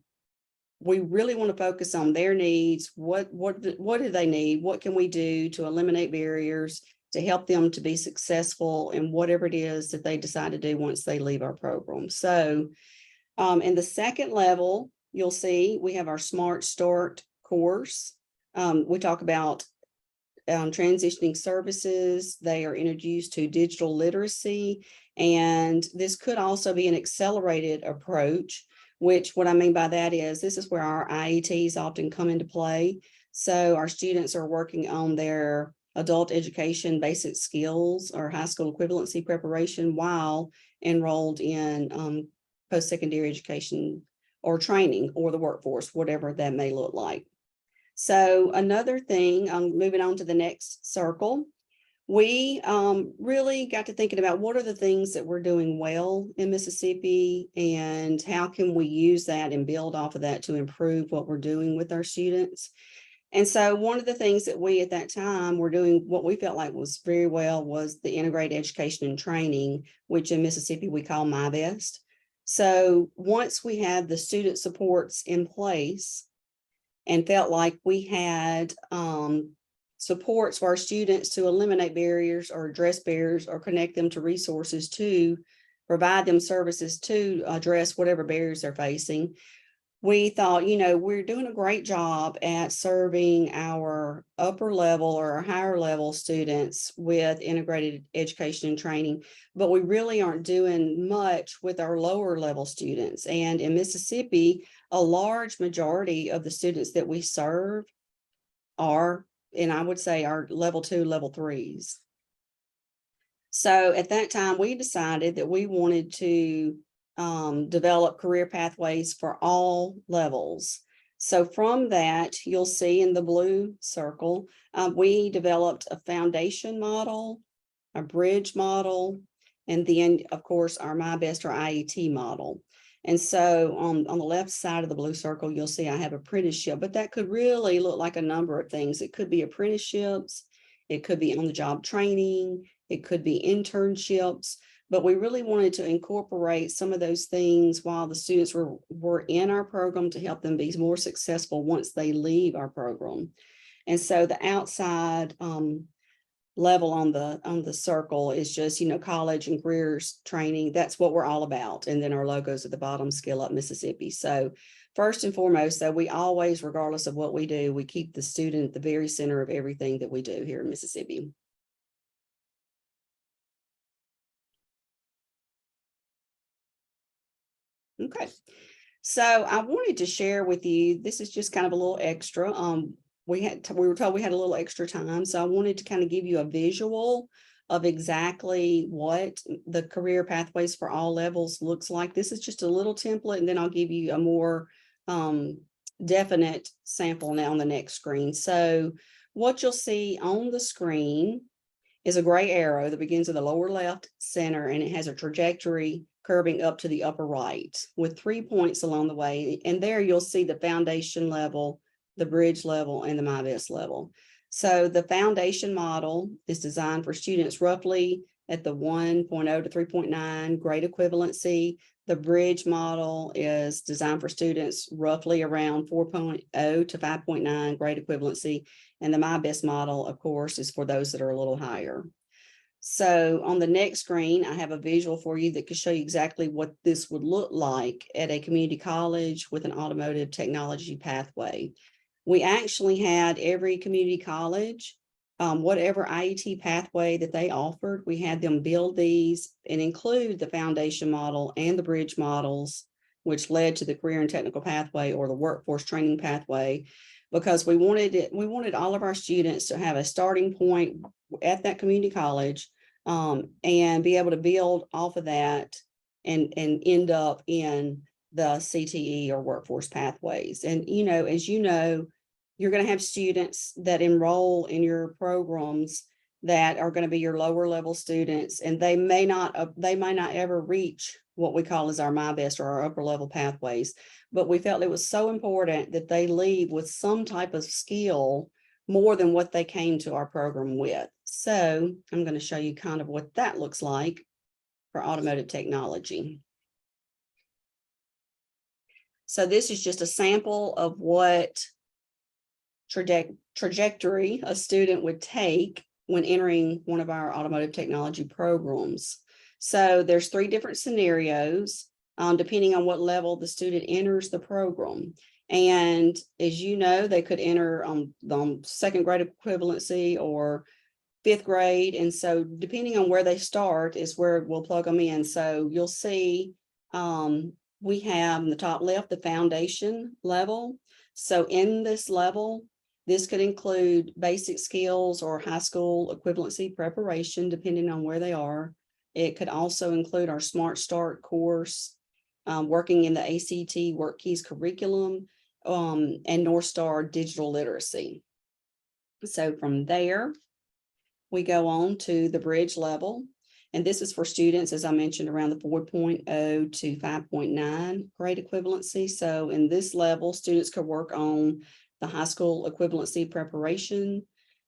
E: we really want to focus on their needs. What do they need? What can we do to eliminate barriers to help them to be successful in whatever it is that they decide to do once they leave our program? So in the second level, you'll see we have our Smart Start course. We talk about transitioning services. They are introduced to digital literacy, and this could also be an accelerated approach, which what I mean by that is this is where our IETs often come into play. So our students are working on their adult education basic skills or high school equivalency preparation while enrolled in post-secondary education or training or the workforce, whatever that may look like. So another thing, moving on to the next circle, we really got to thinking about what are the things that we're doing well in Mississippi and how can we use that and build off of that to improve what we're doing with our students. And so one of the things that we at that time were doing, what we felt like was very well, was the integrated education and training, which in Mississippi we call MyBest. So once we had the student supports in place and felt like we had supports for our students to eliminate barriers or address barriers or connect them to resources to provide them services to address whatever barriers they're facing. We thought, we're doing a great job at serving our upper level or our higher level students with integrated education and training, but we really aren't doing much with our lower level students. And in Mississippi, a large majority of the students that we serve are, and I would say, are level 2, level 3s. So at that time, we decided that we wanted to develop career pathways for all levels. So from that, you'll see in the blue circle, we developed a foundation model, a bridge model, and then, of course, our MyBest or IET model. And so on the left side of the blue circle, you'll see I have apprenticeship, but that could really look like a number of things. It could be apprenticeships, it could be on-the-job training, it could be internships, but we really wanted to incorporate some of those things while the students were in our program to help them be more successful once they leave our program. And so the outside level on the circle is just, college and careers training. That's what we're all about. And then our logos at the bottom, Skill Up Mississippi. So first and foremost, though, we always, regardless of what we do, we keep the student at the very center of everything that we do here in Mississippi. Okay, so I wanted to share with you, this is just kind of a little extra. We were told we had a little extra time, so I wanted to kind of give you a visual of exactly what the career pathways for all levels looks like. This is just a little template, and then I'll give you a more definite sample now on the next screen. So what you'll see on the screen is a gray arrow that begins in the lower left center, and it has a trajectory curving up to the upper right with 3 points along the way. And there you'll see the foundation level, the bridge level, and the MyBest level. So the foundation model is designed for students roughly at the 1.0 to 3.9 grade equivalency. The bridge model is designed for students roughly around 4.0 to 5.9 grade equivalency. And the MyBest model, of course, is for those that are a little higher. So on the next screen, I have a visual for you that could show you exactly what this would look like at a community college with an automotive technology pathway. We actually had every community college, whatever IET pathway that they offered, we had them build these and include the foundation model and the bridge models, which led to the career and technical pathway or the workforce training pathway, because we wanted all of our students to have a starting point at that community college and be able to build off of that and end up in the CTE or workforce pathways. And, as you know, you're going to have students that enroll in your programs that are going to be your lower level students, and they may not ever reach what we call as our MyBest or our upper level pathways. But we felt it was so important that they leave with some type of skill more than what they came to our program with. So I'm going to show you kind of what that looks like for automotive technology. So this is just a sample of what trajectory a student would take when entering one of our automotive technology programs. So there's 3 different scenarios, depending on what level the student enters the program. And as you know, they could enter on 2nd grade equivalency or 5th grade. And so depending on where they start is where we'll plug them in. So you'll see we have in the top left, the foundation level. So in this level, this could include basic skills or high school equivalency preparation, depending on where they are. It could also include our Smart Start course, working in the ACT Work Keys curriculum, and North Star digital literacy. So from there, we go on to the bridge level. And this is for students, as I mentioned, around the 4.0 to 5.9 grade equivalency. So in this level, students could work on the high school equivalency preparation,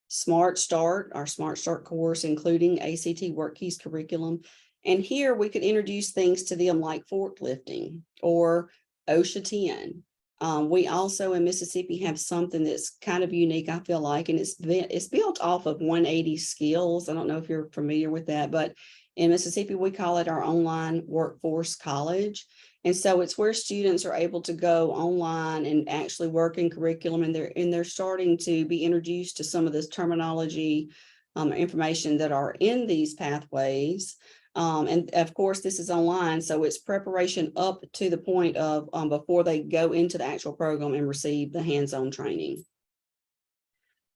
E: Smart Start, our Smart Start course, including ACT Work Keys curriculum. And here we could introduce things to them like forklifting or OSHA 10. We also in Mississippi have something that's kind of unique, I feel like, and it's built off of 180 skills. I don't know if you're familiar with that, but in Mississippi, we call it our online workforce college. And so it's where students are able to go online and actually work in curriculum, and they're starting to be introduced to some of this terminology, information that are in these pathways. And of course, this is online, so it's preparation up to the point of before they go into the actual program and receive the hands-on training.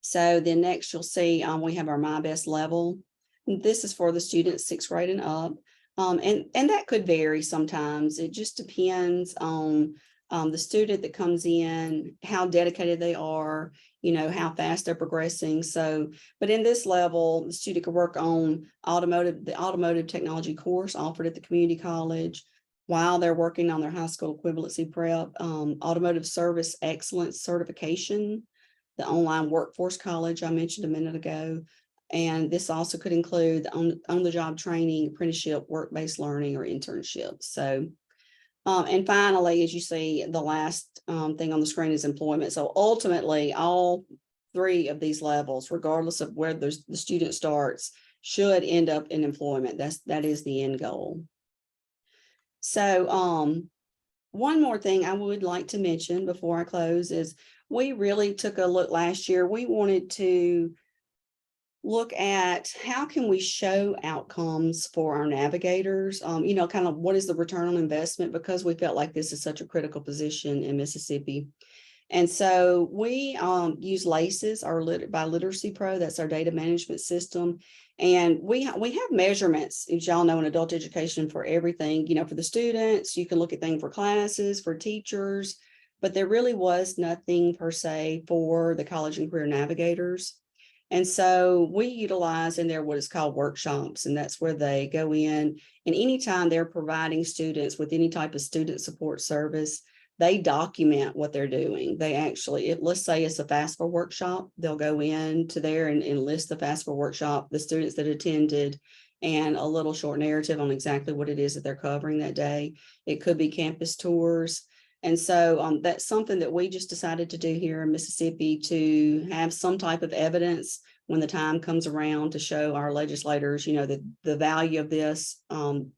E: So then next you'll see we have our My Best level. This is for the students 6th grade and up. And that could vary sometimes. It just depends on the student that comes in, how dedicated they are, how fast they're progressing. So, but in this level, the student could work on the automotive technology course offered at the community college while they're working on their high school equivalency prep, automotive service excellence certification, the online workforce college I mentioned a minute ago. And this also could include the on-the-job training, apprenticeship, work-based learning, or internships. So, and finally, as you see, the last thing on the screen is employment. So ultimately, all 3 of these levels, regardless of where the student starts, should end up in employment. That is the end goal. So one more thing I would like to mention before I close is we really took a look last year. We wanted to look at how can we show outcomes for our navigators, kind of what is the return on investment, because we felt like this is such a critical position in Mississippi. And so we use LACES, by Literacy Pro, that's our data management system. And we have measurements, as y'all know, in adult education for everything, for the students. You can look at things for classes, for teachers, but there really was nothing per se for the college and career navigators. And so we utilize in there what is called workshops, and that's where they go in, and anytime they're providing students with any type of student support service, they document what they're doing. They actually, let's say it's a FAFSA workshop, they'll go in to there and list the FAFSA workshop, the students that attended, and a little short narrative on exactly what it is that they're covering that day. It could be campus tours. And so that's something that we just decided to do here in Mississippi, to have some type of evidence when the time comes around to show our legislators, the value of this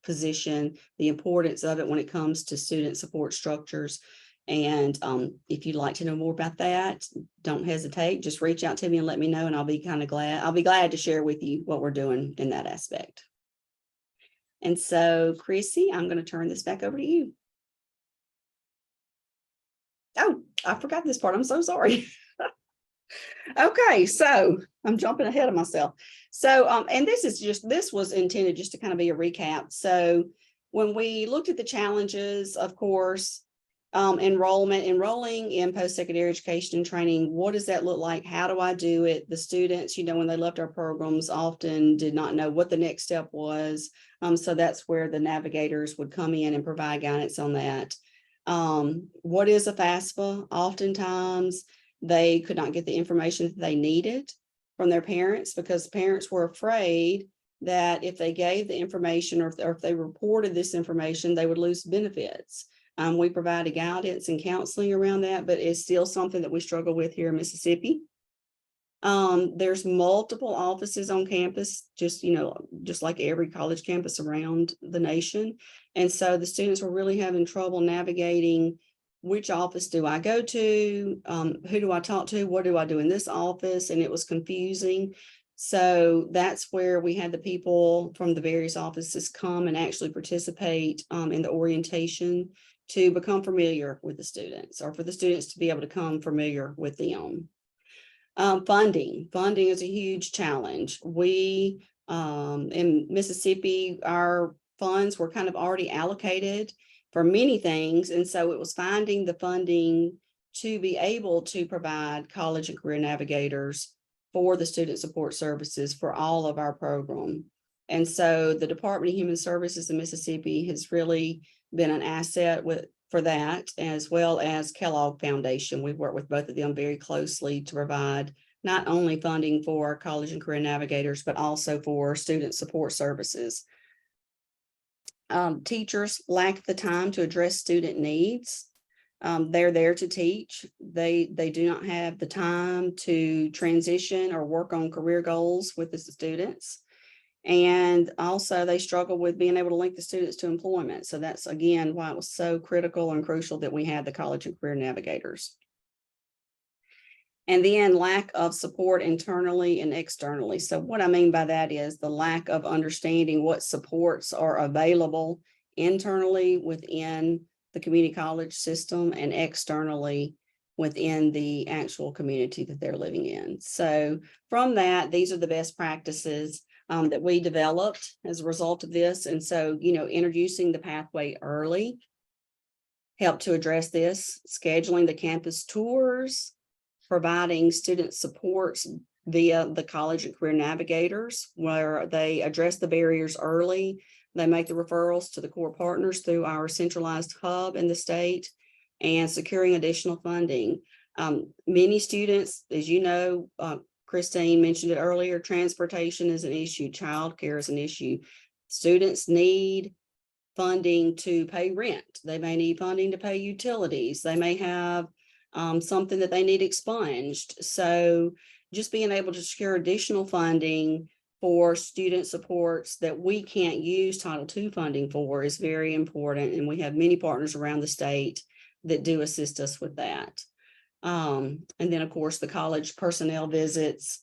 E: position, the importance of it when it comes to student support structures. And if you'd like to know more about that, don't hesitate. Just reach out to me and let me know, and I'll be glad to share with you what we're doing in that aspect. And so, Chrissy, I'm going to turn this back over to you. Oh, I forgot this part. I'm so sorry. Okay, so I'm jumping ahead of myself. So, and this was intended just to kind of be a recap. So when we looked at the challenges, of course, enrolling in post-secondary education and training, what does that look like? How do I do it? The students, when they left our programs, often did not know what the next step was. So that's where the navigators would come in and provide guidance on that. What is a FAFSA? Oftentimes they could not get the information that they needed from their parents, because parents were afraid that if they gave the information, or if they reported this information, they would lose benefits. We provided guidance and counseling around that, but it's still something that we struggle with here in Mississippi. There's multiple offices on campus, just like every college campus around the nation. And so the students were really having trouble navigating, which office do I go to? Who do I talk to? What do I do in this office? And it was confusing. So that's where we had the people from the various offices come and actually participate in the orientation to become familiar with the students, or for the students to be able to come familiar with them. Funding is a huge challenge. We, in Mississippi, our funds were kind of already allocated for many things. And so it was finding the funding to be able to provide college and career navigators for the student support services for all of our program. And so the Department of Human Services in Mississippi has really been an asset for that, as well as Kellogg Foundation. We've worked with both of them very closely to provide not only funding for college and career navigators, but also for student support services. Teachers lack the time to address student needs. They're there to teach. They do not have the time to transition or work on career goals with the students. And also they struggle with being able to link the students to employment. So that's again why it was so critical and crucial that we had the college and career navigators. And then lack of support internally and externally. So what I mean by that is the lack of understanding what supports are available internally within the community college system and externally within the actual community that they're living in. So from that, these are the best practices that we developed as a result of this. And so, introducing the pathway early helped to address this, scheduling the campus tours, providing student supports via the college and career navigators, where they address the barriers early. They make the referrals to the core partners through our centralized hub in the state, and securing additional funding. Many students, as you know, Christine mentioned it earlier, transportation is an issue, childcare is an issue. Students need funding to pay rent. They may need funding to pay utilities. They may have something that they need expunged. So just being able to secure additional funding for student supports that we can't use Title II funding for is very important. And we have many partners around the state that do assist us with that. And then, of course, the college personnel visits.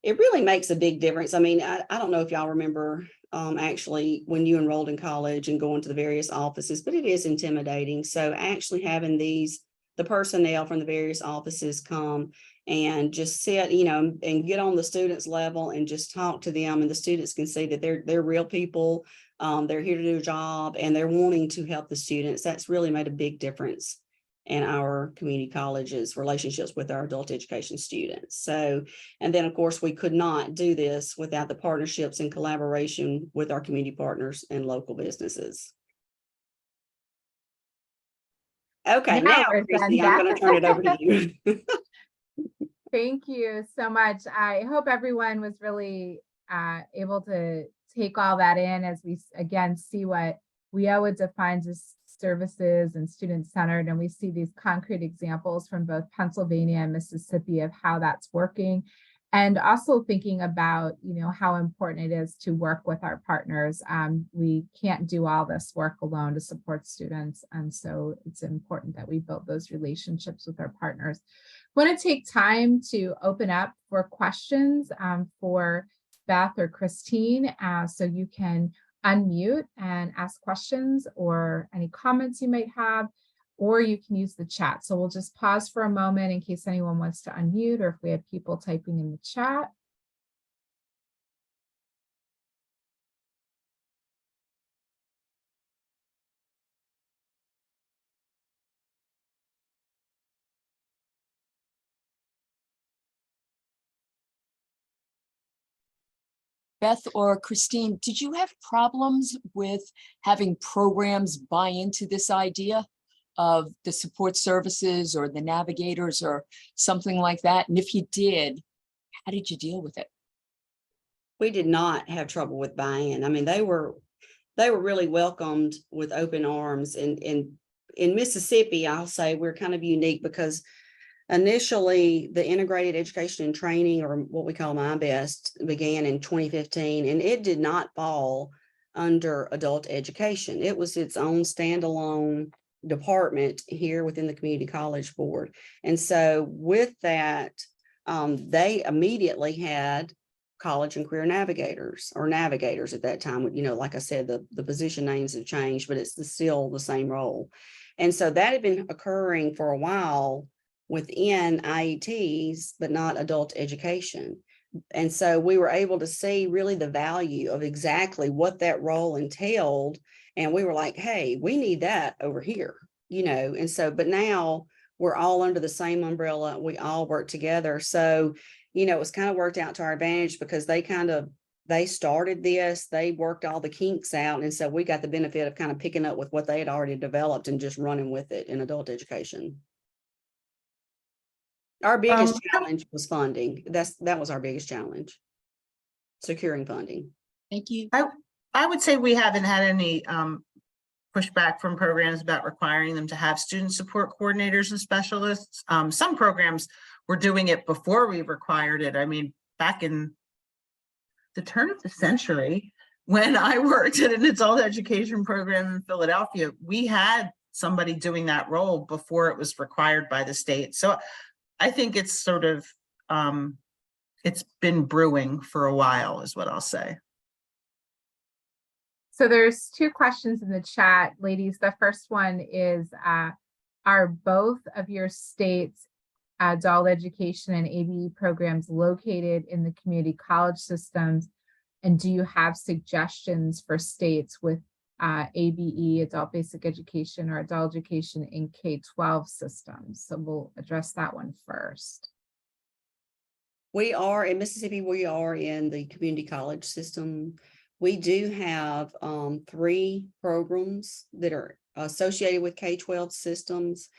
E: It really makes a big difference. I mean, I don't know if y'all remember actually when you enrolled in college and going to the various offices, but it is intimidating. So actually having the personnel from the various offices come and just sit, and get on the students' level and just talk to them, and the students can see that they're real people. They're here to do a job and they're wanting to help the students. That's really made a big difference in our community colleges' relationships with our adult education students. So, and then of course, we could not do this without the partnerships and collaboration with our community partners and local businesses. Okay, now, Christy, I'm going to turn it over to you.
C: Thank you so much. I hope everyone was really able to take all that in as we again see what WIOA defines as services and student-centered, and we see these concrete examples from both Pennsylvania and Mississippi of how that's working, and also thinking about how important it is to work with our partners. We can't do all this work alone to support students, and so it's important that we build those relationships with our partners. I want to take time to open up for questions for Beth or Christine, so you can unmute and ask questions or any comments you might have, or you can use the chat. So we'll just pause for a moment in case anyone wants to unmute, or if we have people typing in the chat.
F: Beth or Christine, did you have problems with having programs buy into this idea of the support services or the navigators or something like that? And if you did, how did you deal with it?
E: We did not have trouble with buy-in. I mean, they were really welcomed with open arms. And in Mississippi, I'll say we're kind of unique because initially, the integrated education and training, or what we call MyBest, began in 2015, and it did not fall under adult education. It was its own standalone department here within the Community College Board. And so with that, they immediately had college and career navigators, or navigators at that time. Like I said, the position names have changed, but it's still the same role. And so that had been occurring for a while within IETs, but not adult education. And so we were able to see really the value of exactly what that role entailed. And we were like, hey, we need that over here, and so, but now we're all under the same umbrella. We all work together. So, it was kind of worked out to our advantage because they started this, they worked all the kinks out. And so we got the benefit of kind of picking up with what they had already developed and just running with it in adult education. Our biggest challenge was funding. That was our biggest challenge, securing funding.
F: Thank you.
D: I would say we haven't had any pushback from programs about requiring them to have student support coordinators and specialists. Some programs were doing it before we required it. I mean, back in the turn of the century, when I worked at an adult education program in Philadelphia, we had somebody doing that role before it was required by the state. So I think it's sort of, it's been brewing for a while is what I'll say.
C: So there's two questions in the chat, ladies. The first one is, are both of your states' adult education and ABE programs located in the community college systems? And do you have suggestions for states with ABE, adult basic education, or adult education in K-12 systems? So we'll address that one first.
E: We are in Mississippi, we are in the community college system. We do have 3 programs that are associated with K-12 systems.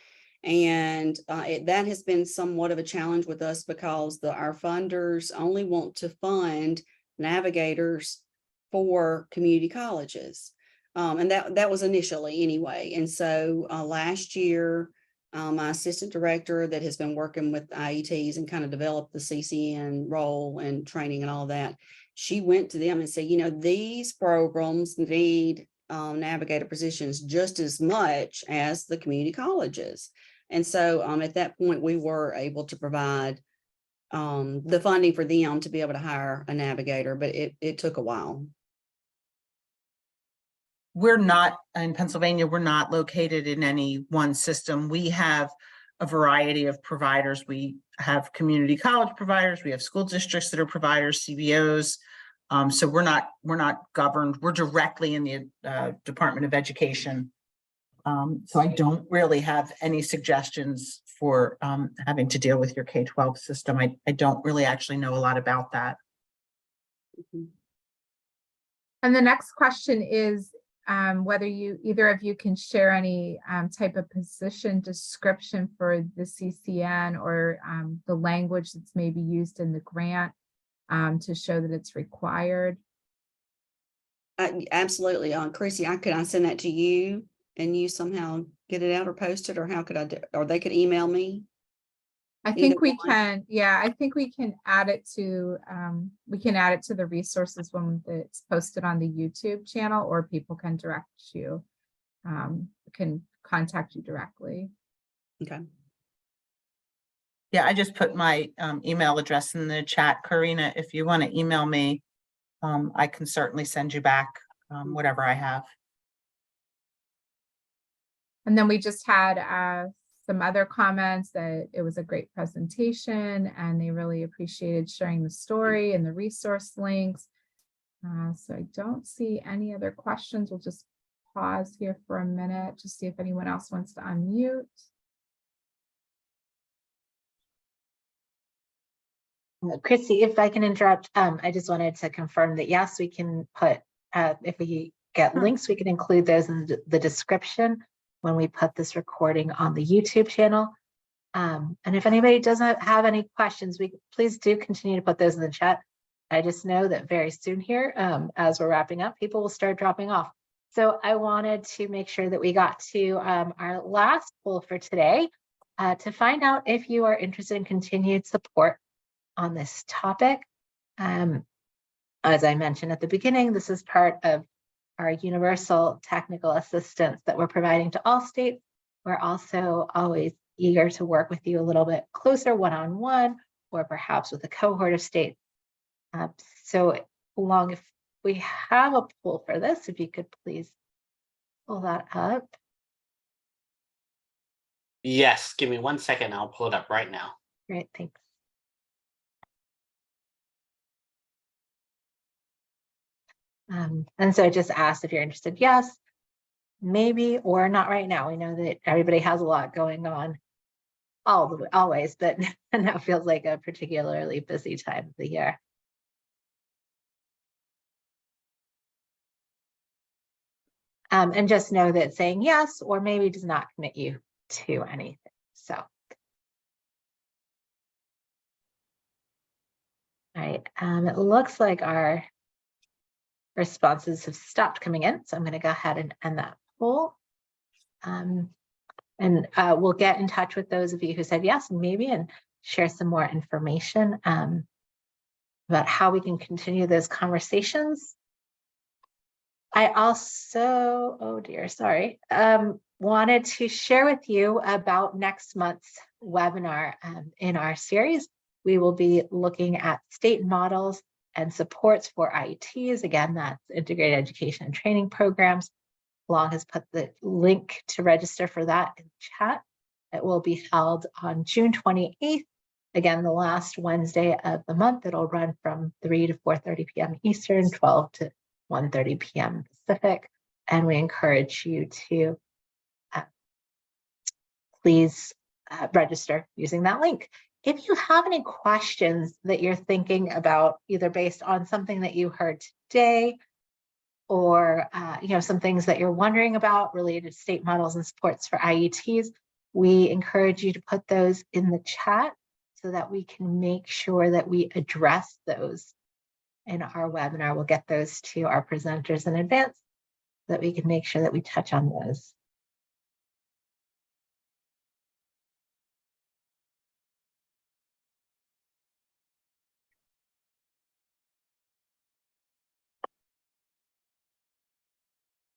E: And that has been somewhat of a challenge with us because our funders only want to fund navigators for community colleges. And that was initially anyway. And so last year, my assistant director that has been working with IETs and kind of developed the CCN role and training and all that, she went to them and said, you know, these programs need navigator positions just as much as the community colleges. And so at that point, we were able to provide the funding for them to be able to hire a navigator, but it took a while.
D: We're not in Pennsylvania, we're not located in any one system. We have a variety of providers. We have community college providers, we have school districts that are providers, CBOs. So we're not governed, we're directly in the Department of Education. So I don't really have any suggestions for having to deal with your K-12 system. I don't really actually know a lot about that.
C: And the next question is whether either of you can share any type of position description for the CCN or the language that's maybe used in the grant to show that it's required.
E: Absolutely. Chrissy, could I send that to you and you somehow get it out or post it, or how could I do, or they could email me?
C: I think we can, yeah, I think we can add it to the resources when it's posted on the YouTube channel, or people can direct you, can contact you directly.
E: Okay.
D: Yeah, I just put my email address in the chat, Karina. If you want to email me, I can certainly send you back whatever I have.
C: And then we just had some other comments that it was a great presentation and they really appreciated sharing the story and the resource links. So I don't see any other questions. We'll just pause here for a minute to see if anyone else wants to unmute.
B: Chrissy, if I can interrupt, I just wanted to confirm that yes, we can put, if we get links, we can include those in the description when we put this recording on the YouTube channel. And if anybody doesn't have any questions, please do continue to put those in the chat. I just know that very soon here, as we're wrapping up, people will start dropping off. So I wanted to make sure that we got to our last poll for today to find out if you are interested in continued support on this topic. As I mentioned at the beginning, this is part of our universal technical assistance that we're providing to all states. We're also always eager to work with you a little bit closer one-on-one, or perhaps with a cohort of states. So long, if we have a poll for this, if you could please pull that up.
A: Yes, give me 1 second. I'll pull it up right now.
B: Great, thanks. And so I just asked if you're interested, yes, maybe, or not right now. We know that everybody has a lot going on always, but now feels like a particularly busy time of the year. And just know that saying yes or maybe does not commit you to anything. So, all right, it looks like our responses have stopped coming in, so I'm going to go ahead and end that poll. And we'll get in touch with those of you who said yes, maybe, and share some more information about how we can continue those conversations. I also, oh dear, sorry, wanted to share with you about next month's webinar. In our series, we will be looking at state models and supports for IETs. Again, that's integrated education and training programs. Long has put the link to register for that in the chat. It will be held on June 28th. Again, the last Wednesday of the month. It'll run from 3 to 4:30 p.m. Eastern, 12 to 1:30 p.m. Pacific. And we encourage you to please register using that link. If you have any questions that you're thinking about, either based on something that you heard today, or some things that you're wondering about related to state models and supports for IETs, we encourage you to put those in the chat so that we can make sure that we address those in our webinar. We'll get those to our presenters in advance so that we can make sure that we touch on those.